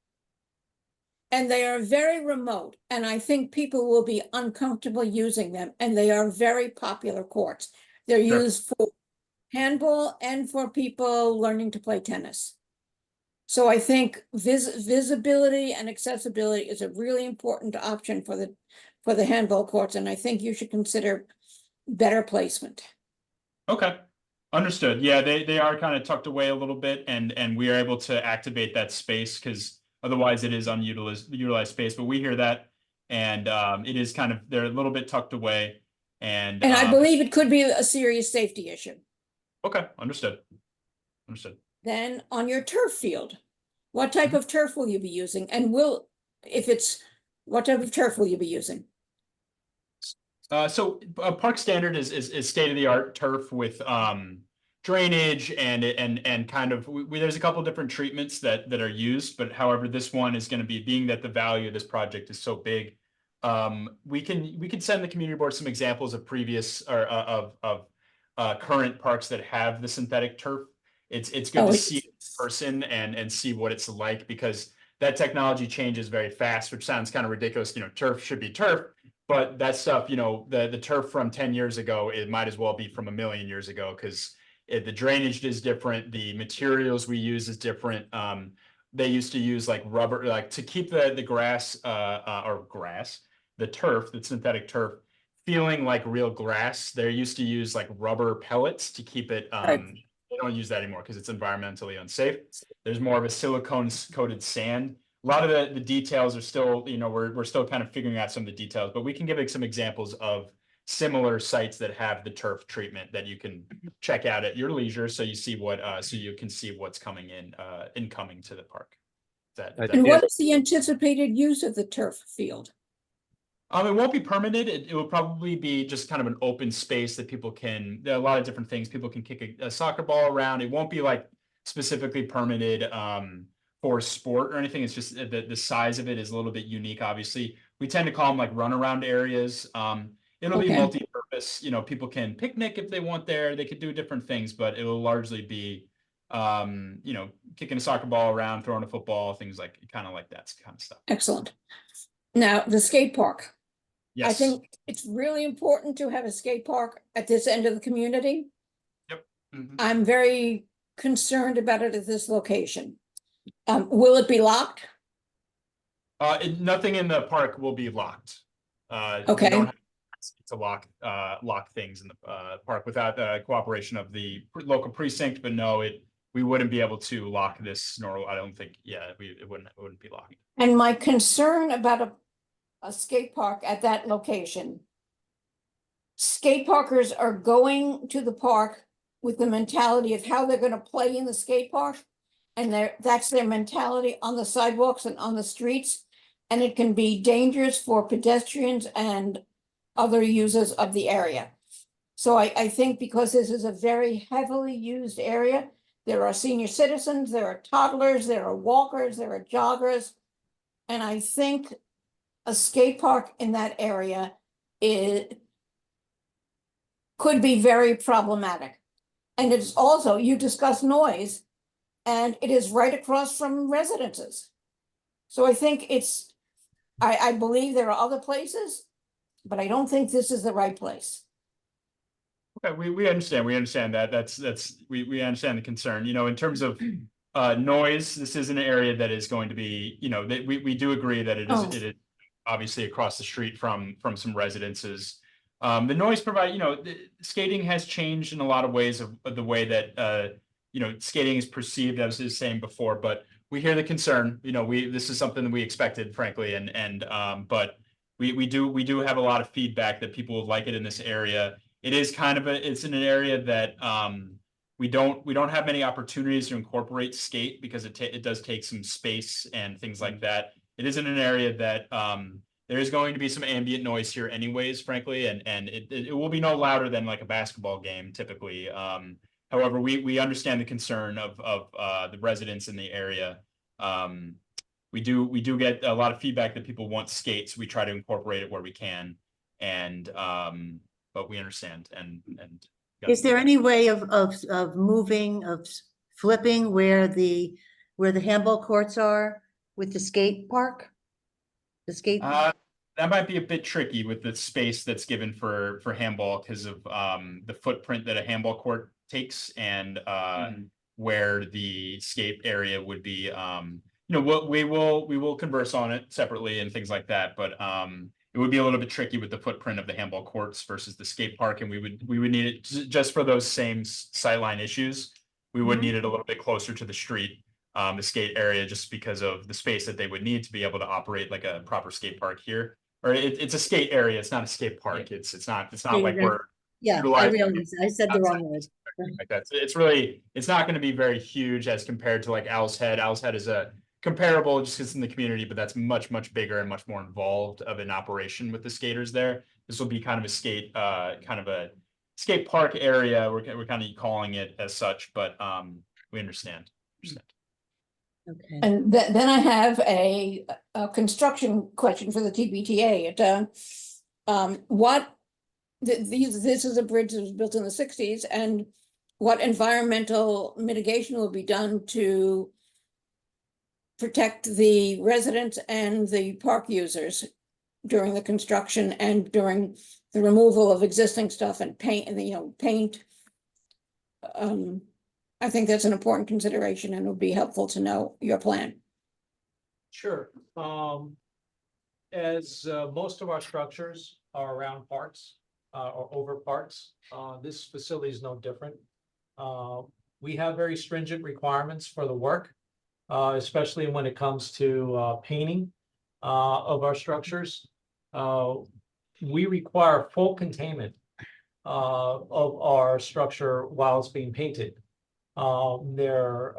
[SPEAKER 9] And they are very remote, and I think people will be uncomfortable using them, and they are very popular courts. They're
[SPEAKER 3] Sure.
[SPEAKER 9] used for handball and for people learning to play tennis. So I think visibility and accessibility is a really important option for the handball courts, and I think you should consider better placement.
[SPEAKER 3] Okay, understood. Yeah, they are kind of tucked away a little bit, and we are able to activate that space because otherwise it is utilized space. But we hear that, and it is kind of they're a little bit tucked away, and
[SPEAKER 9] I believe it could be a serious safety issue.
[SPEAKER 3] okay, understood.
[SPEAKER 9] Then on your turf field, what type of turf will you be using? And what type of turf will you be using?
[SPEAKER 3] So park standard is state-of-the-art turf with drainage and kind of there's a couple different treatments that are used, but however this one is going to be, being that the value of this project is so big, we can send the community board some examples of previous or of current parks that have the synthetic turf. It's good to see it in person and see what it's like, because that technology changes very fast, which sounds kind of ridiculous. Turf should be turf. But that stuff, the turf from 10 years ago, it might as well be from 1,000,000 years ago, because the drainage is different. The materials we use is different. They used to use like rubber, like to keep the grass, the turf, the synthetic turf, feeling like real grass. They used to use like rubber pellets to keep it. They don't use that anymore because it's environmentally unsafe. There's more of a silicone coated sand. A lot of the details are still, we're still kind of figuring out some of the details, but we can give some examples of similar sites that have the turf treatment that you can check out at your leisure, so you see so you can see what's coming incoming to the park.
[SPEAKER 9] And what is the anticipated use of the turf field?
[SPEAKER 3] It won't be permitted. It will probably be just kind of an open space that there are a lot of different things. People can kick a soccer ball around. It won't be like specifically permitted for sport or anything. It's just the size of it is a little bit unique. Obviously, we tend to call them like runaround areas. It'll be multi-purpose. People can picnic if they want there. They could do different things, but it will largely be, kicking a soccer ball around, throwing a football, things like kind of that kind of stuff.
[SPEAKER 9] Excellent. Now, the skate park.
[SPEAKER 3] Yes.
[SPEAKER 9] I think it's really important to have a skate park at this end of the community.
[SPEAKER 3] Yep. Mm-hmm.
[SPEAKER 9] I'm very concerned about it at this location. Will it be locked?
[SPEAKER 3] Nothing in the park will be locked.
[SPEAKER 9] Okay.
[SPEAKER 3] We don't have to lock things in the park without the cooperation of the local precinct. But no, we wouldn't be able to lock this. Nor I don't think. Yeah, it wouldn't be locked.
[SPEAKER 9] And my concern about a skate park at that location. Skate parkers are going to the park with the mentality of how they're going to play in the skate park. And that's their mentality on the sidewalks and on the streets. And it can be dangerous for pedestrians and other users of the area. So I think because this is a very heavily used area, there are senior citizens, there are toddlers, there are walkers, there are joggers. And I think a skate park in that area could be very problematic. And it's also, you discuss noise, and it is right across from residences. So I think I believe there are other places, but I don't think this is the right place.
[SPEAKER 3] Okay, we understand. We understand that. We understand the concern. In terms of noise, this is an area that is going to be, we do agree that it is obviously across the street from some residences. The noise skating has changed in a lot of ways of the way that skating is perceived, as I was saying before, but we hear the concern. This is something that we expected, frankly, but we do have a lot of feedback that people would like it in this area. It is it's in an area that we don't have many opportunities to incorporate skate because it does take some space and things like that. It is in an area that there is going to be some ambient noise here anyways, frankly, and it will be no louder than like a basketball game typically. However, we understand the concern of the residents in the area. We do get a lot of feedback that people want skates. We try to incorporate it where we can, and but we understand and.
[SPEAKER 2] Is there any way of moving, flipping where the handball courts are with the skate park? The skate,
[SPEAKER 3] That might be a bit tricky with the space that's given for handball because of the footprint that a handball court takes and where the skate area would be. You know, what we will converse on it separately and things like that, but it would be a little bit tricky with the footprint of the handball courts versus the skate park, and we would need it just for those same sightline issues. We would need it a little bit closer to the street, the skate area, just because of the space that they would need to be able to operate like a proper skate park here. Or it's a skate area. It's not a skate park. It's not like we're
[SPEAKER 2] yeah, I realize I said the wrong word.
[SPEAKER 3] like that. It's not going to be very huge as compared to like Owl's Head. Owl's Head is a comparable just because in the community, but that's much bigger and much more involved of an operation with the skaters there. This will be kind of a skate park area. We're kind of calling it as such, but we understand.
[SPEAKER 2] Okay.
[SPEAKER 9] And then I have a construction question for the TBTA. This is a bridge that was built in the 60s, and what environmental mitigation will be done to protect the residents and the park users during the construction and during the removal of existing stuff and paint and paint. I think that's an important consideration and it would be helpful to know your plan.
[SPEAKER 4] Sure. As most of our structures are around parks or over parks, this facility is no different. We have very stringent requirements for the work, especially when it comes to painting of our structures. We require full containment of our structure while it's being painted. Their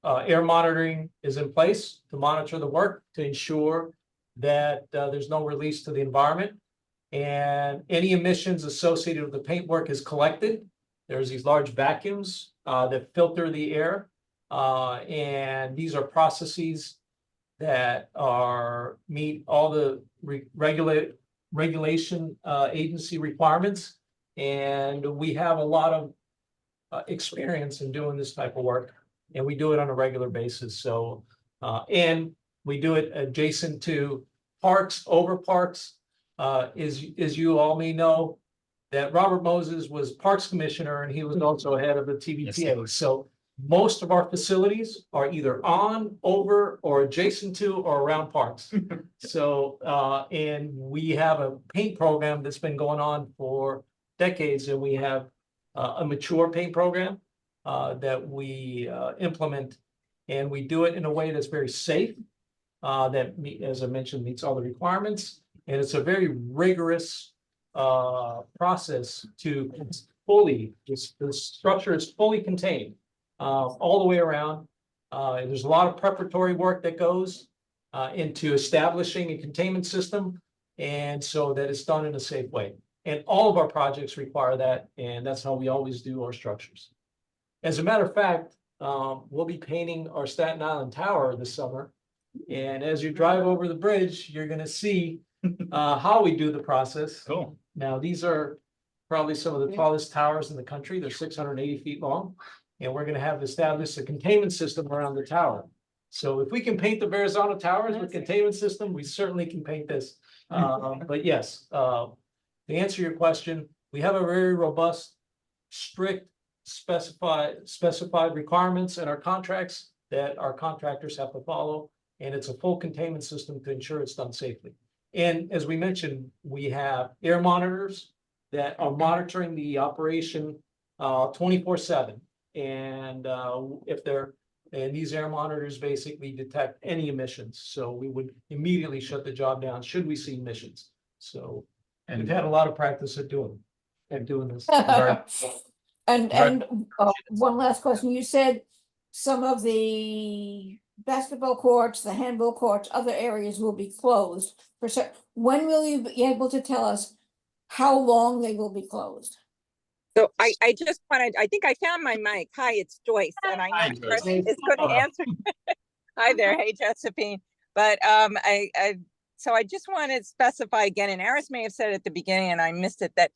[SPEAKER 4] air monitoring is in place to monitor the work to ensure that there's no release to the environment, and any emissions associated with the paintwork is collected. There's these large vacuums that filter the air, and these are processes that meet all the regulation agency requirements, and we have a lot of experience in doing this type of work, and we do it on a regular basis. So, and we do it adjacent to parks, over parks. As you all may know, that Robert Moses was Parks Commissioner, and he was also head of the TBTA. Yes. So most of our facilities are either on, over, or adjacent to, or around parks. So, and we have a paint program that's been going on for decades, and we have a mature paint program that we implement, and we do it in a way that's very safe, that, as I mentioned, meets all the requirements, and it's a very rigorous process to the structure is fully contained all the way around. There's a lot of preparatory work that goes into establishing a containment system, and so that it's done in a safe way. And all of our projects require that, and that's how we always do our structures. As a matter of fact, we'll be painting our Staten Island Tower this summer. And as you drive over the bridge, you're going to see how we do the process.
[SPEAKER 3] Cool.
[SPEAKER 4] Now, these are probably some of the tallest towers in the country. They're 680 feet long. And we're going to have established a containment system around the tower. So if we can paint the Verrazano Towers with containment system, we certainly can paint this. But yes, to answer your question, we have a very robust, strict, specified requirements in our contracts that our contractors have to follow, and it's a full containment system to ensure it's done safely. And as we mentioned, we have air monitors that are monitoring the operation 24/7. And and these air monitors basically detect any emissions. So we would immediately shut the job down should we see emissions. So, and we've had a lot of practice at doing this.
[SPEAKER 9] And one last question. You said some of the basketball courts, the handball courts, other areas will be closed for when will you be able to tell us how long they will be closed?
[SPEAKER 10] So I just wanted, I think I found my mic. Hi, it's Joyce, and I know
[SPEAKER 3] Hi,
[SPEAKER 10] Chris
[SPEAKER 3] Joyce.
[SPEAKER 10] is going to answer. Hi there, hey Josephine. But so I just want to specify again, and Aris may have said it at the beginning and I missed it, that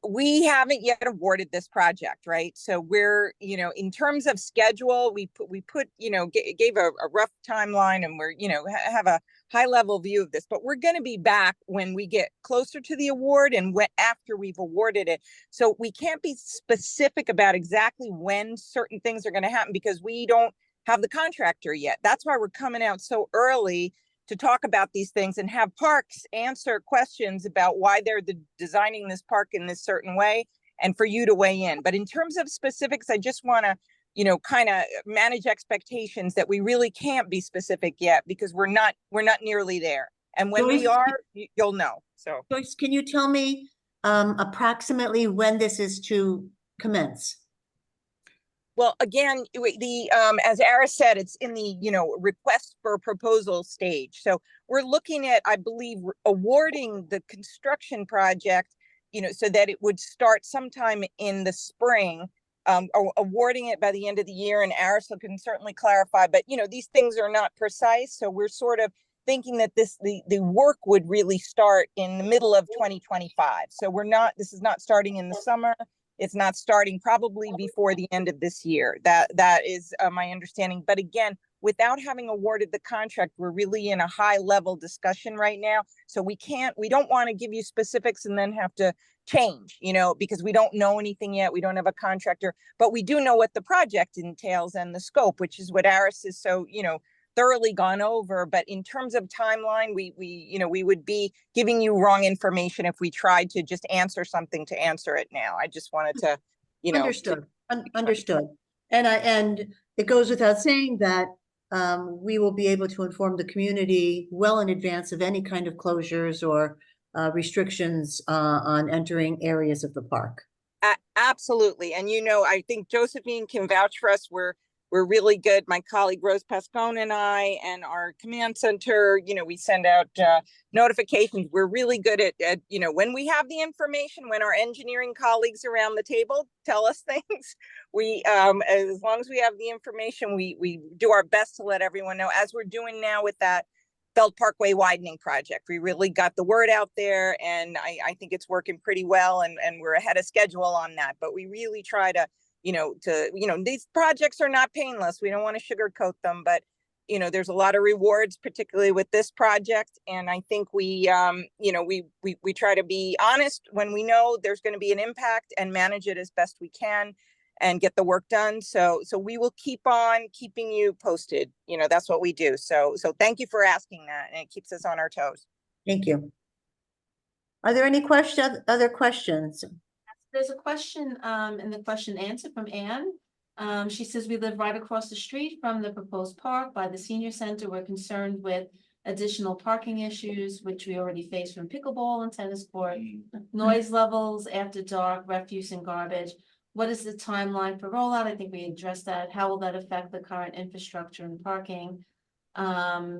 [SPEAKER 10] we haven't yet awarded this project, right? So we're, you know, in terms of schedule, we put, you know, gave a rough timeline, and we're, you know, have a high level view of this, but we're going to be back when we get closer to the award and after we've awarded it. So we can't be specific about exactly when certain things are going to happen because we don't have the contractor yet. That's why we're coming out so early to talk about these things and have parks answer questions about why they're designing this park in this certain way, and for you to weigh in. But in terms of specifics, I just want to, you know, kind of manage expectations that we really can't be specific yet because we're not nearly there. And when we
[SPEAKER 2] Joyce,
[SPEAKER 10] are, you'll know. So
[SPEAKER 2] Joyce, can you tell me approximately when this is to commence?
[SPEAKER 10] well, again, the as Aris said, it's in the, you know, request for proposal stage. So we're looking at, I believe, awarding the construction project, you know, so that it would start sometime in the spring, or awarding it by the end of the year. And Aris can certainly clarify, but you know, these things are not precise. So we're sort of thinking that the work would really start in the middle of 2025. So this is not starting in the summer. It's not starting probably before the end of this year. That is my understanding. But again, without having awarded the contract, we're really in a high level discussion right now. So we don't want to give you specifics and then have to change, you know, because we don't know anything yet. We don't have a contractor, but we do know what the project entails and the scope, which is what Aris is so, you know, thoroughly gone over. But in terms of timeline, we you know, we would be giving you wrong information if we tried to just answer something to answer it now. I just wanted to, you know,
[SPEAKER 2] Understood. Understood. And it goes without saying that we will be able to inform the community well in advance of any kind of closures or restrictions on entering areas of the park.
[SPEAKER 10] Absolutely. And, you know, I think Josephine can vouch for us. We're really good. My colleague Rose Pascone and I and our command center, you know, we send out notifications. We're really good at, you know, when we have the information, when our engineering colleagues around the table tell us things, we, as long as we have the information, we do our best to let everyone know, as we're doing now with that Belt Parkway widening project. We really got the word out there, and I think it's working pretty well, and we're ahead of schedule on that. But we really try to, you know, these projects are not painless. We don't want to sugarcoat them, but you know, there's a lot of rewards, particularly with this project. And I think we, you know, we try to be honest when we know there's going to be an impact and manage it as best we can and get the work done. So we will keep on keeping you posted. You know, that's what we do. So thank you for asking that, and it keeps us on our toes.
[SPEAKER 2] Thank you. Are there any other questions?
[SPEAKER 1] There's a question in the question answer from Anne. She says, we live right across the street from the proposed park by the senior center. We're concerned with additional parking issues, which we already face from pickleball and tennis court, noise levels after dark, refuse and garbage. What is the timeline for rollout? I think we addressed that. How will that affect the current infrastructure and parking?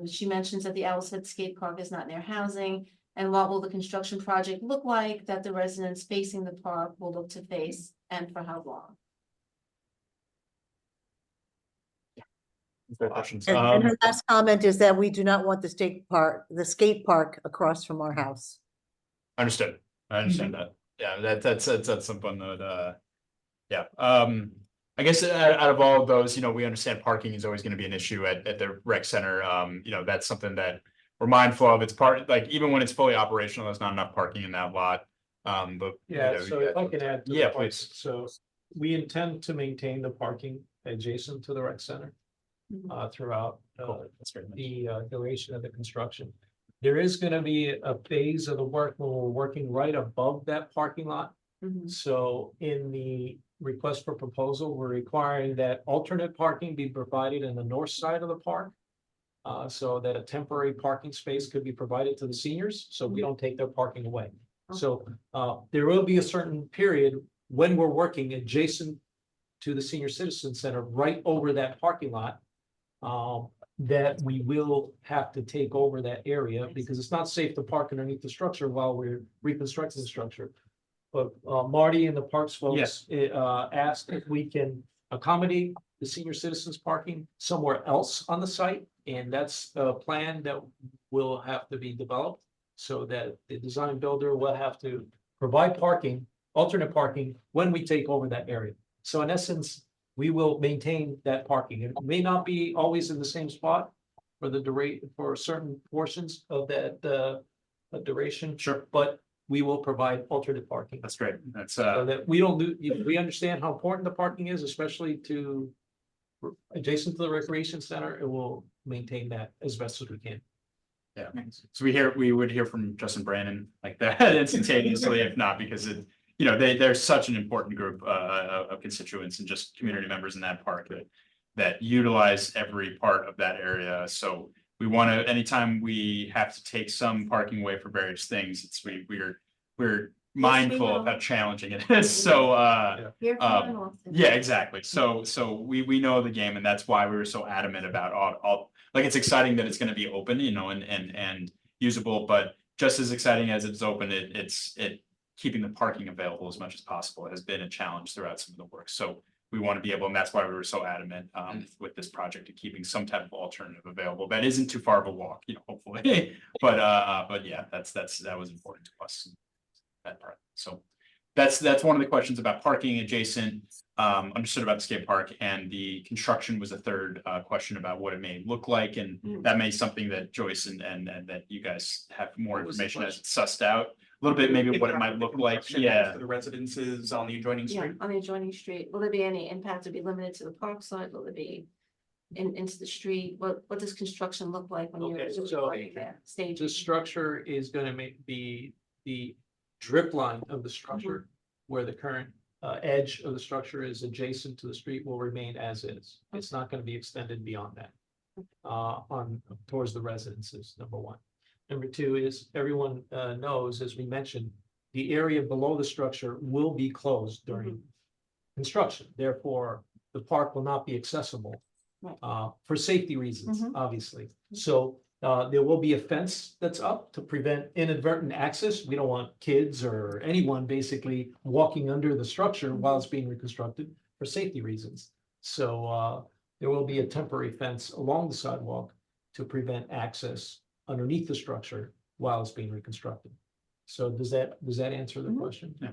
[SPEAKER 1] She mentions that the Owl's Head skate park is not near housing. And what will the construction project look like that the residents facing the park will look to face, and for how long?
[SPEAKER 3] Fair questions.
[SPEAKER 2] And her last comment is that we do not want the skate park across from our house.
[SPEAKER 3] Understood. I understand that. Yeah, that's something that, yeah. I guess out of all of those, you know, we understand parking is always going to be an issue at the rec center. You know, that's something that we're mindful of. It's part, like, even when it's fully operational, there's not enough parking in that lot. But
[SPEAKER 4] Yeah,
[SPEAKER 3] you know,
[SPEAKER 4] so if I can add. to the
[SPEAKER 3] Yeah,
[SPEAKER 4] point,
[SPEAKER 3] please.
[SPEAKER 4] So we intend to maintain the parking adjacent to the rec center throughout
[SPEAKER 3] Cool. That's very much.
[SPEAKER 4] the duration of the construction. There is going to be a phase of the work where we're working right above that parking lot. So in the request for proposal, we're requiring that alternate parking be provided in the north side of the park. So that a temporary parking space could be provided to the seniors, so we don't take their parking away. So there will be a certain period when we're working adjacent to the Senior Citizen Center, right over that parking lot. that we will have to take over that area because it's not safe to park underneath the structure while we're reconstructing the structure. But Marty and the Parks folks asked if we can accommodate the senior citizens parking somewhere else on the site. And that's a plan that will have to be developed so that the design builder will have to provide parking, alternate parking, when we take over that area. So in essence, we will maintain that parking. It may not be always in the same spot for the duration, for certain portions of that duration.
[SPEAKER 3] Sure.
[SPEAKER 4] But we will provide alternate parking.
[SPEAKER 3] That's great. That's
[SPEAKER 4] So that we don't lose, we understand how important the parking is, especially to adjacent to the recreation center. It will maintain that as best as we can.
[SPEAKER 3] Yeah, so we would hear from Justin Brandon like that instantaneously, if not, because it, you know, they're such an important group of constituents and just community members in that park that utilize every part of that area. So we want to, anytime we have to take some parking away for various things, it's we're mindful of how challenging it is. So
[SPEAKER 1] Here from North.
[SPEAKER 3] yeah, exactly. So we know the game, and that's why we were so adamant about all like, it's exciting that it's going to be open, you know, and usable, but just as exciting as it's open, it's keeping the parking available as much as possible has been a challenge throughout some of the work. So we want to be able, and that's why we were so adamant with this project of keeping some type of alternative available that isn't too far of a walk, you know, hopefully. But yeah, that was important to us, that part. So that's one of the questions about parking adjacent. Understood about the skate park, and the construction was a third question about what it may look like, and that may be something that Joyce and that you guys have more information as it's sussed out a little bit, maybe what it might look like. Yeah,
[SPEAKER 11] for the residences on the adjoining
[SPEAKER 1] Yeah,
[SPEAKER 11] street.
[SPEAKER 1] on the adjoining street. Will there be any impact to be limited to the park side? Will there be into the street? What does construction look like when you're
[SPEAKER 4] Okay,
[SPEAKER 1] doing
[SPEAKER 4] so
[SPEAKER 1] parking there? Staging.
[SPEAKER 4] The structure is gonna make the drip line of the structure where the current edge of the structure is adjacent to the street will remain as is. It's not gonna be extended beyond that. On towards the residences, number one. Number two is everyone knows, as we mentioned, the area below the structure will be closed during construction. Therefore, the park will not be accessible for safety reasons, obviously. So there will be a fence that's up to prevent inadvertent access. We don't want kids or anyone basically walking under the structure while it's being reconstructed for safety reasons. So there will be a temporary fence along the sidewalk to prevent access underneath the structure while it's being reconstructed. So does that answer the question?
[SPEAKER 3] Yeah.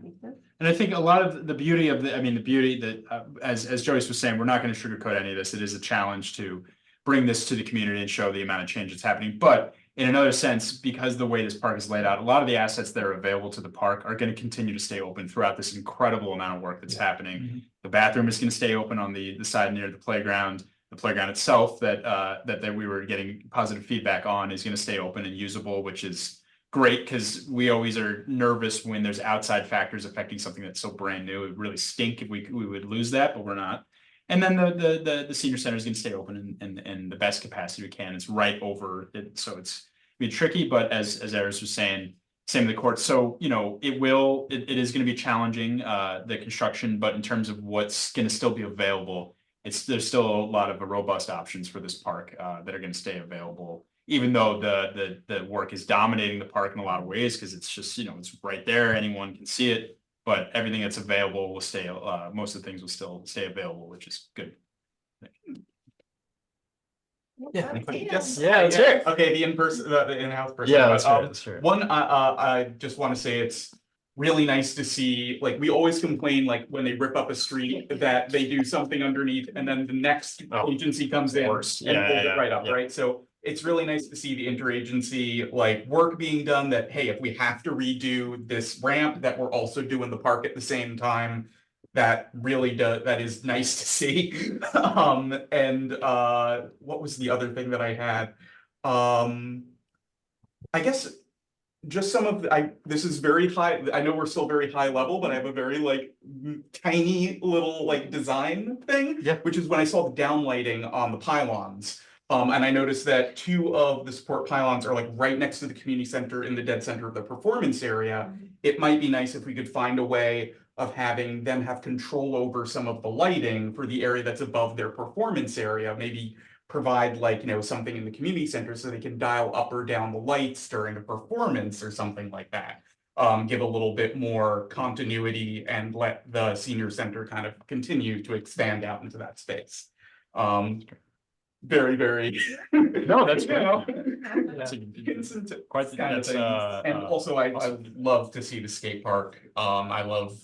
[SPEAKER 3] And I think a lot of the beauty of the beauty that, as Joyce was saying, we're not going to sugarcoat any of this. It is a challenge to bring this to the community and show the amount of change that's happening. But in another sense, because the way this park is laid out, a lot of the assets that are available to the park are going to continue to stay open throughout this incredible amount of work that's happening. The bathroom is going to stay open on the side near the playground. The playground itself that we were getting positive feedback on is going to stay open and usable, which is great, because we always are nervous when there's outside factors affecting something that's so brand new. It would really stink if we would lose that, but we're not. And then the senior center is going to stay open in the best capacity we can. It's right over it, so it's be tricky. But as Aris was saying, same with the court. So you know, it is going to be challenging, the construction, but in terms of what's going to still be available, there's still a lot of robust options for this park that are going to stay available, even though the work is dominating the park in a lot of ways, because it's just, you know, it's right there, anyone can see it. But everything that's available will stay. Most of the things will still stay available, which is good.
[SPEAKER 11] Yeah. Yes.
[SPEAKER 3] Yeah, let's hear it.
[SPEAKER 11] Okay, the in-person, the in-house person.
[SPEAKER 3] Yeah,
[SPEAKER 11] But,
[SPEAKER 3] let's hear it, let's hear it.
[SPEAKER 11] One, I just want to say it's really nice to see, like, we always complain, like, when they rip up a street, that they do something underneath and then the next agency comes in
[SPEAKER 3] Worse.
[SPEAKER 11] and
[SPEAKER 3] Yeah,
[SPEAKER 11] pulls
[SPEAKER 3] yeah,
[SPEAKER 11] it right up,
[SPEAKER 3] yeah.
[SPEAKER 11] right? So it's really nice to see the interagency, like, work being done that, hey, if we have to redo this ramp, that we're also doing the park at the same time. That really that is nice to see. And what was the other thing that I had? I guess just some of this is very high. I know we're still very high level, but I have a very like tiny little like design thing, which is when I saw the downlighting on the pylons. And I noticed that 2 of the support pylons are like right next to the community center in the dead center of the performance area. It might be nice if we could find a way of having them have control over some of the lighting for the area that's above their performance area, maybe provide like, you know, something in the community center so they can dial up or down the lights during a performance or something like that. Give a little bit more continuity and let the senior center kind of continue to expand out into that space. Very, very.
[SPEAKER 3] No, that's
[SPEAKER 11] you
[SPEAKER 3] good.
[SPEAKER 11] know,
[SPEAKER 3] That's
[SPEAKER 11] hints into
[SPEAKER 3] quite
[SPEAKER 11] kind of
[SPEAKER 3] that's
[SPEAKER 11] things. And also I love to see the skate park. I love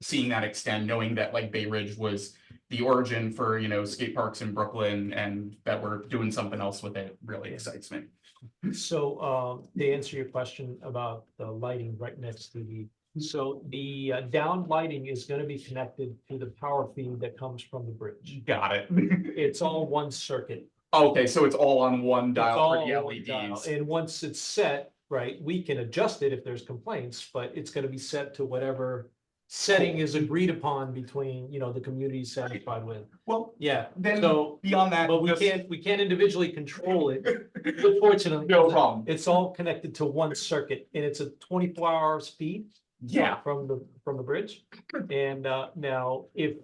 [SPEAKER 11] seeing that extend, knowing that like Bay Ridge was the origin for, you know, skate parks in Brooklyn and that we're doing something else with it really excites me.
[SPEAKER 4] So, to answer your question about the lighting right next to so the down lighting is gonna be connected to the power feed that comes from the bridge.
[SPEAKER 11] Got it.
[SPEAKER 4] It's all one circuit.
[SPEAKER 11] Okay, so it's all on one
[SPEAKER 4] It's
[SPEAKER 11] dial for the
[SPEAKER 4] all one dial.
[SPEAKER 11] LEDs.
[SPEAKER 4] And once it's set, right, we can adjust it if there's complaints, but it's gonna be set to whatever setting is agreed upon between, you know, the community satisfied with.
[SPEAKER 11] Well,
[SPEAKER 4] Yeah,
[SPEAKER 11] then
[SPEAKER 4] so,
[SPEAKER 11] beyond that,
[SPEAKER 4] but we
[SPEAKER 11] just-
[SPEAKER 4] can't individually control it. Unfortunately.
[SPEAKER 11] No problem.
[SPEAKER 4] It's all connected to one circuit and it's a 24-hour speed.
[SPEAKER 11] Yeah.
[SPEAKER 4] From the bridge. And now if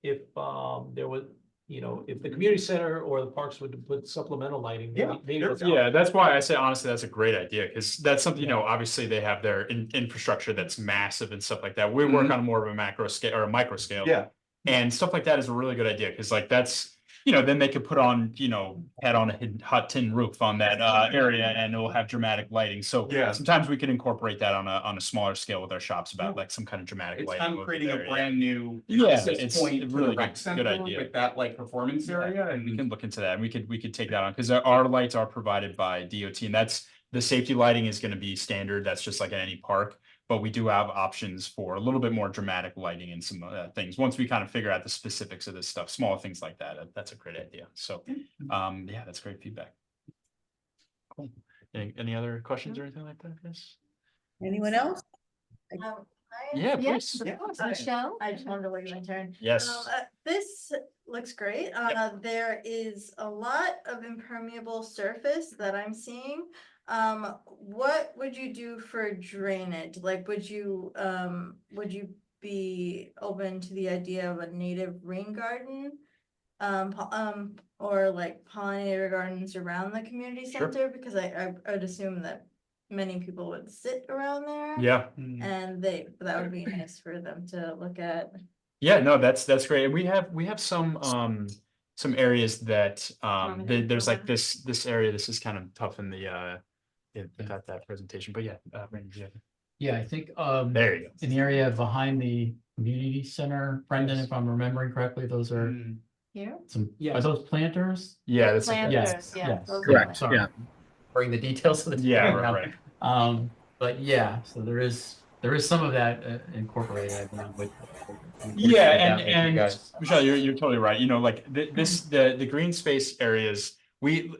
[SPEAKER 4] there was, you know, if the community center or the parks would put supplemental lighting. maybe that's-
[SPEAKER 3] Yeah, that's why I say honestly, that's a great idea, because that's something, you know, obviously they have their infrastructure that's massive and stuff like that. We work on more of a macro scale or a micro scale.
[SPEAKER 11] Yeah.
[SPEAKER 3] And stuff like that is a really good idea, because like that's, you know, then they could put on, you know, head on a hot tin roof on that area and it'll have dramatic lighting. So
[SPEAKER 11] Yeah.
[SPEAKER 3] sometimes we can incorporate that on a smaller scale with our shops about like some kind of dramatic
[SPEAKER 11] It's
[SPEAKER 3] lighting.
[SPEAKER 11] kind of
[SPEAKER 3] over
[SPEAKER 11] creating
[SPEAKER 3] there,
[SPEAKER 11] a brand new
[SPEAKER 3] Yeah,
[SPEAKER 11] access
[SPEAKER 3] it's
[SPEAKER 11] point
[SPEAKER 3] a
[SPEAKER 11] to
[SPEAKER 3] really
[SPEAKER 11] the rec
[SPEAKER 3] good
[SPEAKER 11] center
[SPEAKER 3] idea.
[SPEAKER 11] with that like performance area
[SPEAKER 3] We
[SPEAKER 11] and
[SPEAKER 3] can look into that. And we could take that on, because our lights are provided by DOT, and that's the safety lighting is going to be standard. That's just like at any park. But we do have options for a little bit more dramatic lighting and some things. Once we kind of figure out the specifics of this stuff, small things like that, that's a great idea. So, yeah, that's great feedback. Cool. Any other questions or anything like that? Yes.
[SPEAKER 2] Anyone else?
[SPEAKER 3] Yeah,
[SPEAKER 1] Yes,
[SPEAKER 3] please.
[SPEAKER 1] of course, Michelle, I just wanted to wait my turn.
[SPEAKER 3] Yes.
[SPEAKER 12] This looks great. There is a lot of impermeable surface that I'm seeing. What would you do for drainage? Like, would you be open to the idea of a native rain garden? Or like pollinator gardens around the community
[SPEAKER 3] Sure.
[SPEAKER 12] center? Because I would assume that many people would sit around there.
[SPEAKER 3] Yeah.
[SPEAKER 12] And that would be nice for them to look at.
[SPEAKER 3] Yeah, no, that's great. And we have some areas that
[SPEAKER 1] Want me to
[SPEAKER 3] there's
[SPEAKER 1] go
[SPEAKER 3] like
[SPEAKER 1] back?
[SPEAKER 3] this area. This is kind of tough in the that presentation, but yeah, Randy, yeah.
[SPEAKER 7] Yeah, I think
[SPEAKER 3] There you go.
[SPEAKER 7] in the area behind the community center, Brendan,
[SPEAKER 4] Yes.
[SPEAKER 7] if I'm remembering correctly, those are
[SPEAKER 1] Here?
[SPEAKER 7] some,
[SPEAKER 4] Yeah.
[SPEAKER 7] are those planters?
[SPEAKER 3] Yeah, that's
[SPEAKER 1] Planters, yeah.
[SPEAKER 7] yes,
[SPEAKER 1] those are
[SPEAKER 6] correct,
[SPEAKER 1] planters.
[SPEAKER 7] Sorry.
[SPEAKER 6] yeah.
[SPEAKER 7] Bring the details of the.
[SPEAKER 3] Yeah,
[SPEAKER 7] down.
[SPEAKER 3] right.
[SPEAKER 7] But yeah, so there is some of that incorporated, I believe, with.
[SPEAKER 3] Yeah,
[SPEAKER 7] with you
[SPEAKER 3] and
[SPEAKER 7] guys.
[SPEAKER 3] Michelle, you're totally right. You know, like the green space areas, we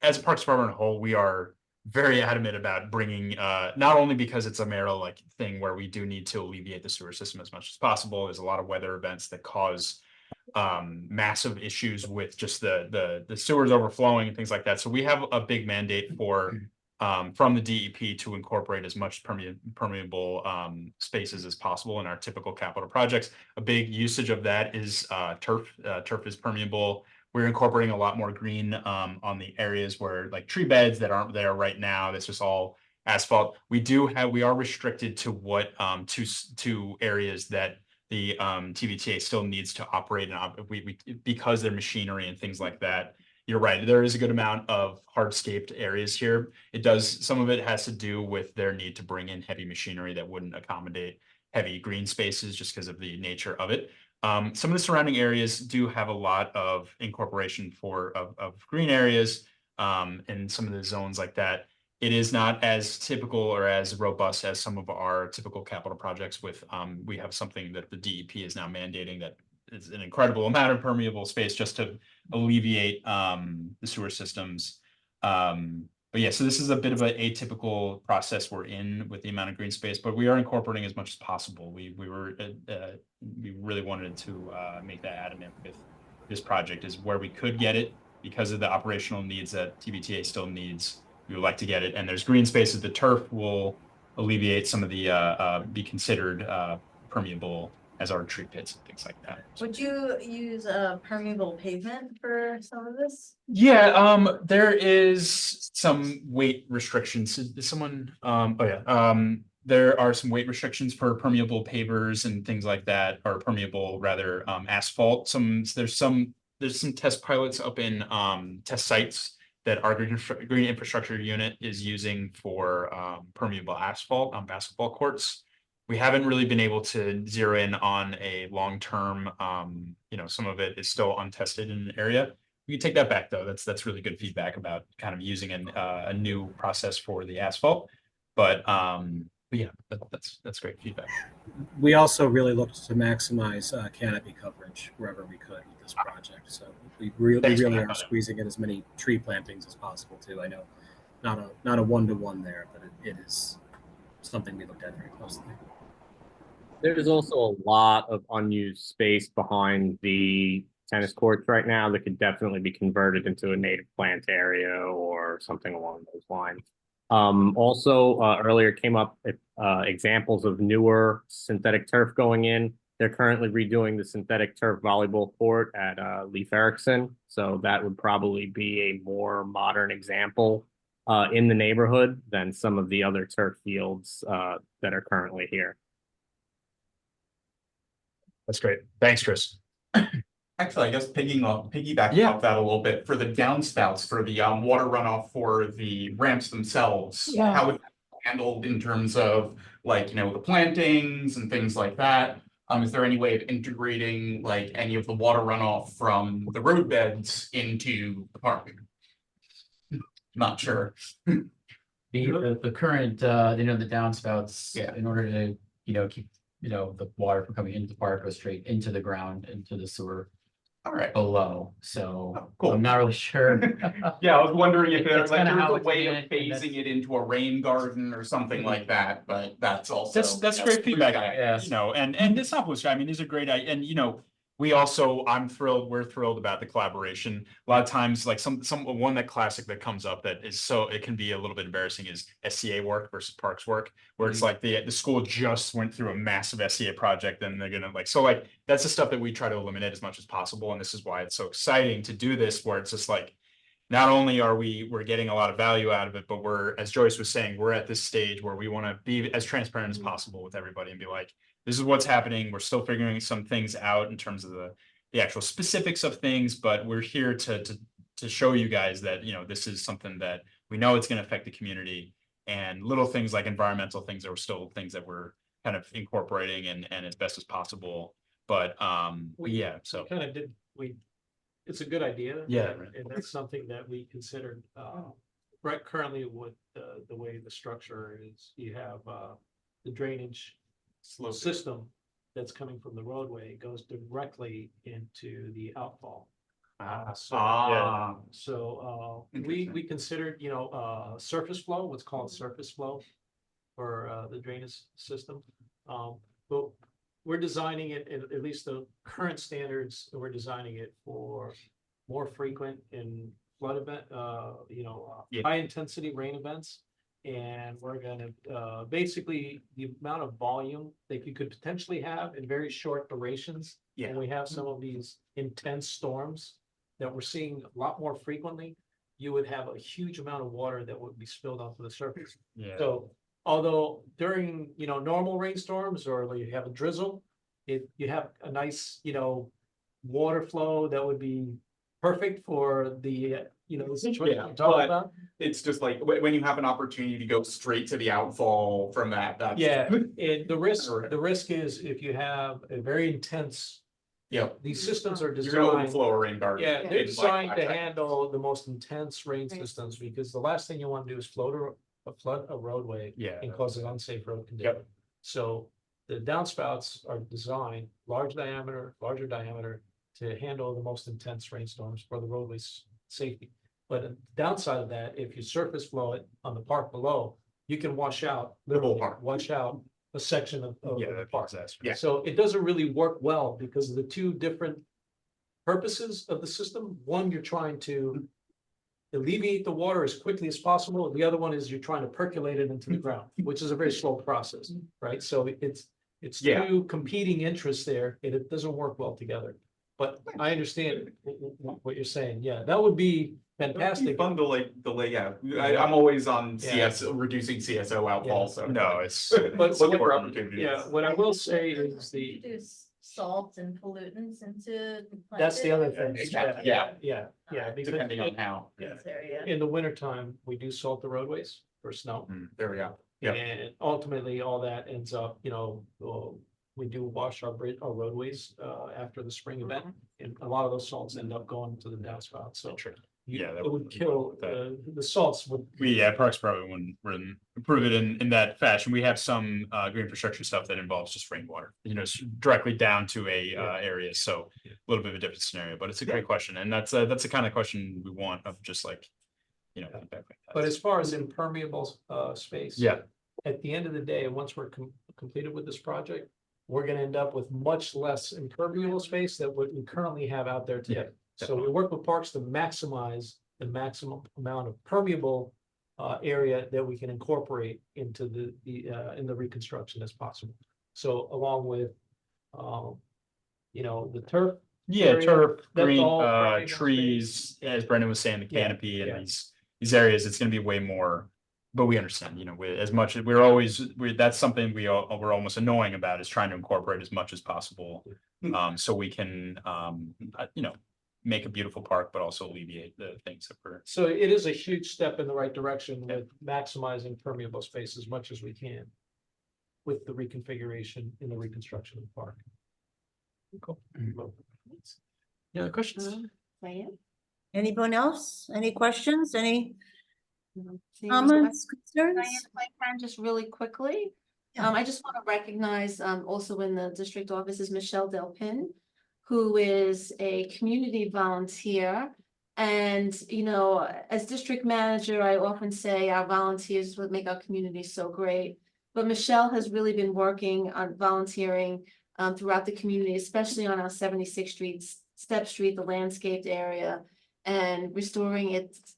[SPEAKER 3] as a Parks Department whole, we are very adamant about bringing not only because it's a mayoral like thing where we do need to alleviate the sewer system as much as possible. There's a lot of weather events that cause massive issues with just the sewers overflowing and things like that. So we have a big mandate for from the DEP to incorporate as much permeable spaces as possible in our typical capital projects. A big usage of that is turf. Turf is permeable. We're incorporating a lot more green on the areas where like tree beds that aren't there right now. That's just all asphalt. We are restricted to what to areas that the TBTA still needs to operate and because they're machinery and things like that. You're right. There is a good amount of hardscaped areas here. Some of it has to do with their need to bring in heavy machinery that wouldn't accommodate heavy green spaces just because of the nature of it. Some of the surrounding areas do have a lot of incorporation of green areas and some of the zones like that. It is not as typical or as robust as some of our typical capital projects with, we have something that the DEP is now mandating that is an incredible amount of permeable space just to alleviate the sewer systems. But yeah, so this is a bit of an atypical process we're in with the amount of green space, but we are incorporating as much as possible. We really wanted to make that adamant with this project is where we could get it because of the operational needs that TBTA still needs. We would like to get it, and there's green spaces. The turf will alleviate some of the be considered permeable as our tree pits and things like that.
[SPEAKER 12] Would you use a permeable pavement for some of this?
[SPEAKER 3] Yeah, there is some weight restrictions. Is someone, there are some weight restrictions for permeable pavers and things like that, or permeable rather, asphalt. There's some test pilots up in, test sites that our green infrastructure unit is using for, permeable asphalt on basketball courts. We haven't really been able to zero in on a long-term, some of it is still untested in an area. We can take that back though. That's really good feedback about kind of using a new process for the asphalt. But yeah, that's great feedback.
[SPEAKER 13] We also really looked to maximize canopy coverage wherever we could with this project. So we really are squeezing in as many tree plantings as possible too. I know not a one-to-one there, but it is something we looked at very closely.
[SPEAKER 5] There's also a lot of unused space behind the tennis courts right now that could definitely be converted into a native plant area or something along those lines. Also, earlier came up examples of newer synthetic turf going in. They're currently redoing the synthetic turf volleyball court at Leif Erikson. So that would probably be a more modern example in the neighborhood than some of the other turf fields that are currently here.
[SPEAKER 3] That's great. Thanks, Chris.
[SPEAKER 11] Actually, I guess piggybacking off that a little bit, for the downspouts, for the water runoff for the ramps themselves.
[SPEAKER 9] Yeah.
[SPEAKER 11] How would that be handled in terms of like, the plantings and things like that? Is there any way of integrating like any of the water runoff from the roadbeds into the park? Not sure.
[SPEAKER 7] The current, the downspouts,
[SPEAKER 11] Yeah.
[SPEAKER 7] in order to, keep, the water from coming into the park, goes straight into the ground, into the sewer
[SPEAKER 11] All right.
[SPEAKER 7] below. So
[SPEAKER 11] Oh, cool.
[SPEAKER 7] I'm not really sure.
[SPEAKER 11] Yeah, I was wondering if
[SPEAKER 7] It's
[SPEAKER 11] there
[SPEAKER 7] kinda
[SPEAKER 11] was
[SPEAKER 7] how
[SPEAKER 11] a
[SPEAKER 7] it's
[SPEAKER 11] way of
[SPEAKER 7] in it, and that's-
[SPEAKER 11] phasing it into a rain garden or something like that, but that's also.
[SPEAKER 3] That's great
[SPEAKER 11] blue
[SPEAKER 3] feedback.
[SPEAKER 11] sky.
[SPEAKER 7] Yeah.
[SPEAKER 3] And it's not blue sky. I mean, these are great. And we're thrilled about the collaboration. A lot of times, like one that classic that comes up that is it can be a little bit embarrassing is SCA work versus parks work, where it's like the school just went through a massive SCA project and they're gonna that's the stuff that we try to eliminate as much as possible. And this is why it's so exciting to do this, where it's just like, not only are we're getting a lot of value out of it, but as Joyce was saying, we're at this stage where we want to be as transparent as possible with everybody and be like, this is what's happening. We're still figuring some things out in terms of the actual specifics of things, but we're here to show you guys that, this is something that we know it's going to affect the community, and little things like environmental things are still things that we're kind of incorporating and as best as possible. But yeah, so
[SPEAKER 4] Kind of it's a good idea.
[SPEAKER 3] Yeah.
[SPEAKER 4] And that's something that we considered, right currently with the way the structure is, you have, the drainage system that's coming from the roadway goes directly into the outfall. So we considered, surface flow, what's called surface flow for the drainage system. But we're designing it, at least the current standards, we're designing it for more frequent in flood event, high intensity rain events. And we're gonna, basically, the amount of volume that you could potentially have in very short durations.
[SPEAKER 11] Yeah.
[SPEAKER 4] And we have some of these intense storms that we're seeing a lot more frequently. You would have a huge amount of water that would be spilled onto the surface.
[SPEAKER 3] yeah.
[SPEAKER 4] So although during, normal rainstorms or you have a drizzle, you have a nice, water flow that would be perfect for the, the situation I'm talking about.
[SPEAKER 11] It's just like when you have an opportunity to go straight to the outfall from that's.
[SPEAKER 4] Yeah, and the risk is if you have a very intense, these systems are
[SPEAKER 11] You're gonna
[SPEAKER 4] designed.
[SPEAKER 11] overflow a rain garden.
[SPEAKER 4] Yeah, they're
[SPEAKER 11] in, like,
[SPEAKER 4] designed
[SPEAKER 11] 5
[SPEAKER 4] to
[SPEAKER 11] seconds.
[SPEAKER 4] handle the most intense rain systems, because the last thing you want to do is flood a roadway
[SPEAKER 3] Yeah.
[SPEAKER 4] and cause an unsafe road condition. So the downspouts are designed larger diameter to handle the most intense rainstorms for the roadway's safety. But the downside of that, if you surface flow it on the park below, you can wash out, literally wash out a section of the park.
[SPEAKER 11] Yeah.
[SPEAKER 4] So it doesn't really work well because of the two different purposes of the system. One, you're trying to alleviate the water as quickly as possible. The other one is you're trying to percolate it into the ground, which is a very slow process, right? So it's It's
[SPEAKER 11] Yeah.
[SPEAKER 4] two competing interests there, and it doesn't work well together. But I understand what you're saying. Yeah, that would be fantastic.
[SPEAKER 11] Fun to yeah. I'm always on
[SPEAKER 4] Yeah.
[SPEAKER 11] reducing CSO outfall,
[SPEAKER 4] Yeah.
[SPEAKER 11] so.
[SPEAKER 3] No, it's,
[SPEAKER 4] But
[SPEAKER 11] Looking for opportunities.
[SPEAKER 4] Yeah, what I will say is the,
[SPEAKER 12] Salt and pollutants into.
[SPEAKER 4] that's the other
[SPEAKER 12] planted
[SPEAKER 4] thing.
[SPEAKER 11] Exactly.
[SPEAKER 4] Yeah. Because
[SPEAKER 11] Depending on how.
[SPEAKER 4] yeah.
[SPEAKER 12] this area.
[SPEAKER 4] In the wintertime, we do salt the roadways for snow.
[SPEAKER 11] There we go. Yeah.
[SPEAKER 4] And ultimately, all that ends up, we do wash our roadways after the spring event. And a lot of those salts end up going to the downspout, so.
[SPEAKER 3] Yeah, that
[SPEAKER 4] It would
[SPEAKER 3] would
[SPEAKER 4] kill,
[SPEAKER 3] that.
[SPEAKER 4] the salts would.
[SPEAKER 3] Parks probably wouldn't improve it in that fashion. We have some green infrastructure stuff that involves just rainwater, directly down to a area. So a little bit of a different scenario, but it's a great question. And that's the kind of question we want of just like, feedback like that.
[SPEAKER 4] But as far as impermeable space.
[SPEAKER 3] Yeah.
[SPEAKER 4] At the end of the day, once we're completed with this project, we're gonna end up with much less impermeable space than what we currently have out there today. So we work with parks to maximize the maximum amount of permeable area that we can incorporate into the reconstruction as possible. So along with, the turf.
[SPEAKER 3] Yeah,
[SPEAKER 4] area,
[SPEAKER 3] turf,
[SPEAKER 4] that's
[SPEAKER 3] green,
[SPEAKER 4] all permeable
[SPEAKER 3] trees,
[SPEAKER 4] space.
[SPEAKER 3] as Brendan was saying, the
[SPEAKER 4] Yeah,
[SPEAKER 3] canopy and
[SPEAKER 4] yeah.
[SPEAKER 3] these areas, it's gonna be way more. But we understand, as much as that's something we're almost annoying about is trying to incorporate as much as possible. So we can, make a beautiful park, but also alleviate the things that we're.
[SPEAKER 4] So it is a huge step in the right direction with maximizing permeable space as much as we can. With the reconfiguration in the reconstruction of the park.
[SPEAKER 3] Cool. Yeah, questions?
[SPEAKER 1] Diane?
[SPEAKER 2] Anyone else? Any questions? Any
[SPEAKER 1] See,
[SPEAKER 2] comments,
[SPEAKER 1] Diane,
[SPEAKER 2] concerns?
[SPEAKER 1] if I can, just really quickly.
[SPEAKER 2] Yeah.
[SPEAKER 1] I just want to recognize, also in the district office is Michelle Delpin, who is a community volunteer. And, as district manager, I often say our volunteers would make our community so great. But Michelle has really been working on volunteering throughout the community, especially on our 76th Street, Step Street, the landscaped area, and restoring its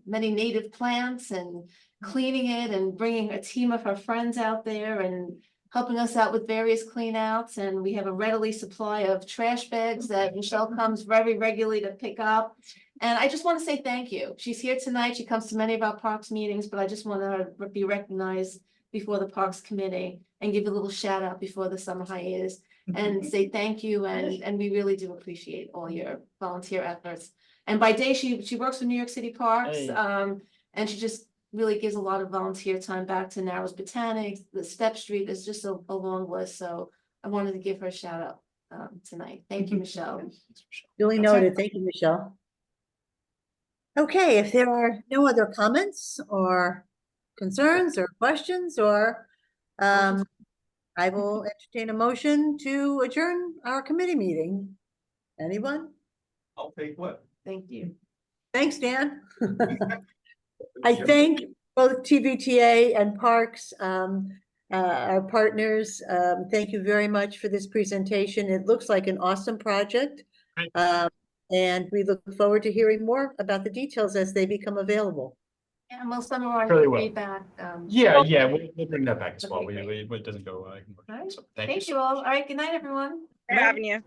[SPEAKER 1] many native plants and cleaning it and bringing a team of her friends out there and helping us out with various clean outs. And we have a readily supply of trash bags that Michelle comes very regularly to pick up. And I just want to say thank you. She's here tonight. She comes to many of our parks meetings, but I just want her to be recognized before the Parks Committee and give a little shout out before the summer hiatus and say thank you. And we really do appreciate all your volunteer efforts. And by day, she works for New York City Parks,
[SPEAKER 3] Hey.
[SPEAKER 1] and she just really gives a lot of volunteer time back to Narrows Botanics. The Step Street is just a long list, so I wanted to give her a shout out tonight. Thank you, Michelle.
[SPEAKER 2] Duly noted. Thank you, Michelle. Okay, if there are no other comments or concerns or questions I will entertain a motion to adjourn our committee meeting. Anyone?
[SPEAKER 11] I'll take what?
[SPEAKER 1] Thank you.
[SPEAKER 2] Thanks, Dan. I thank both TBTA and Parks, our partners. Thank you very much for this presentation. It looks like an awesome project. And we look forward to hearing more about the details as they become available.
[SPEAKER 1] And we'll summarize
[SPEAKER 3] Really
[SPEAKER 1] the
[SPEAKER 3] well.
[SPEAKER 1] feedback.
[SPEAKER 3] We'll bring that back as well.
[SPEAKER 1] Okay, great.
[SPEAKER 3] It doesn't go.
[SPEAKER 1] All right.
[SPEAKER 3] So
[SPEAKER 1] Thank you all. All right, good night, everyone.
[SPEAKER 10] For having you.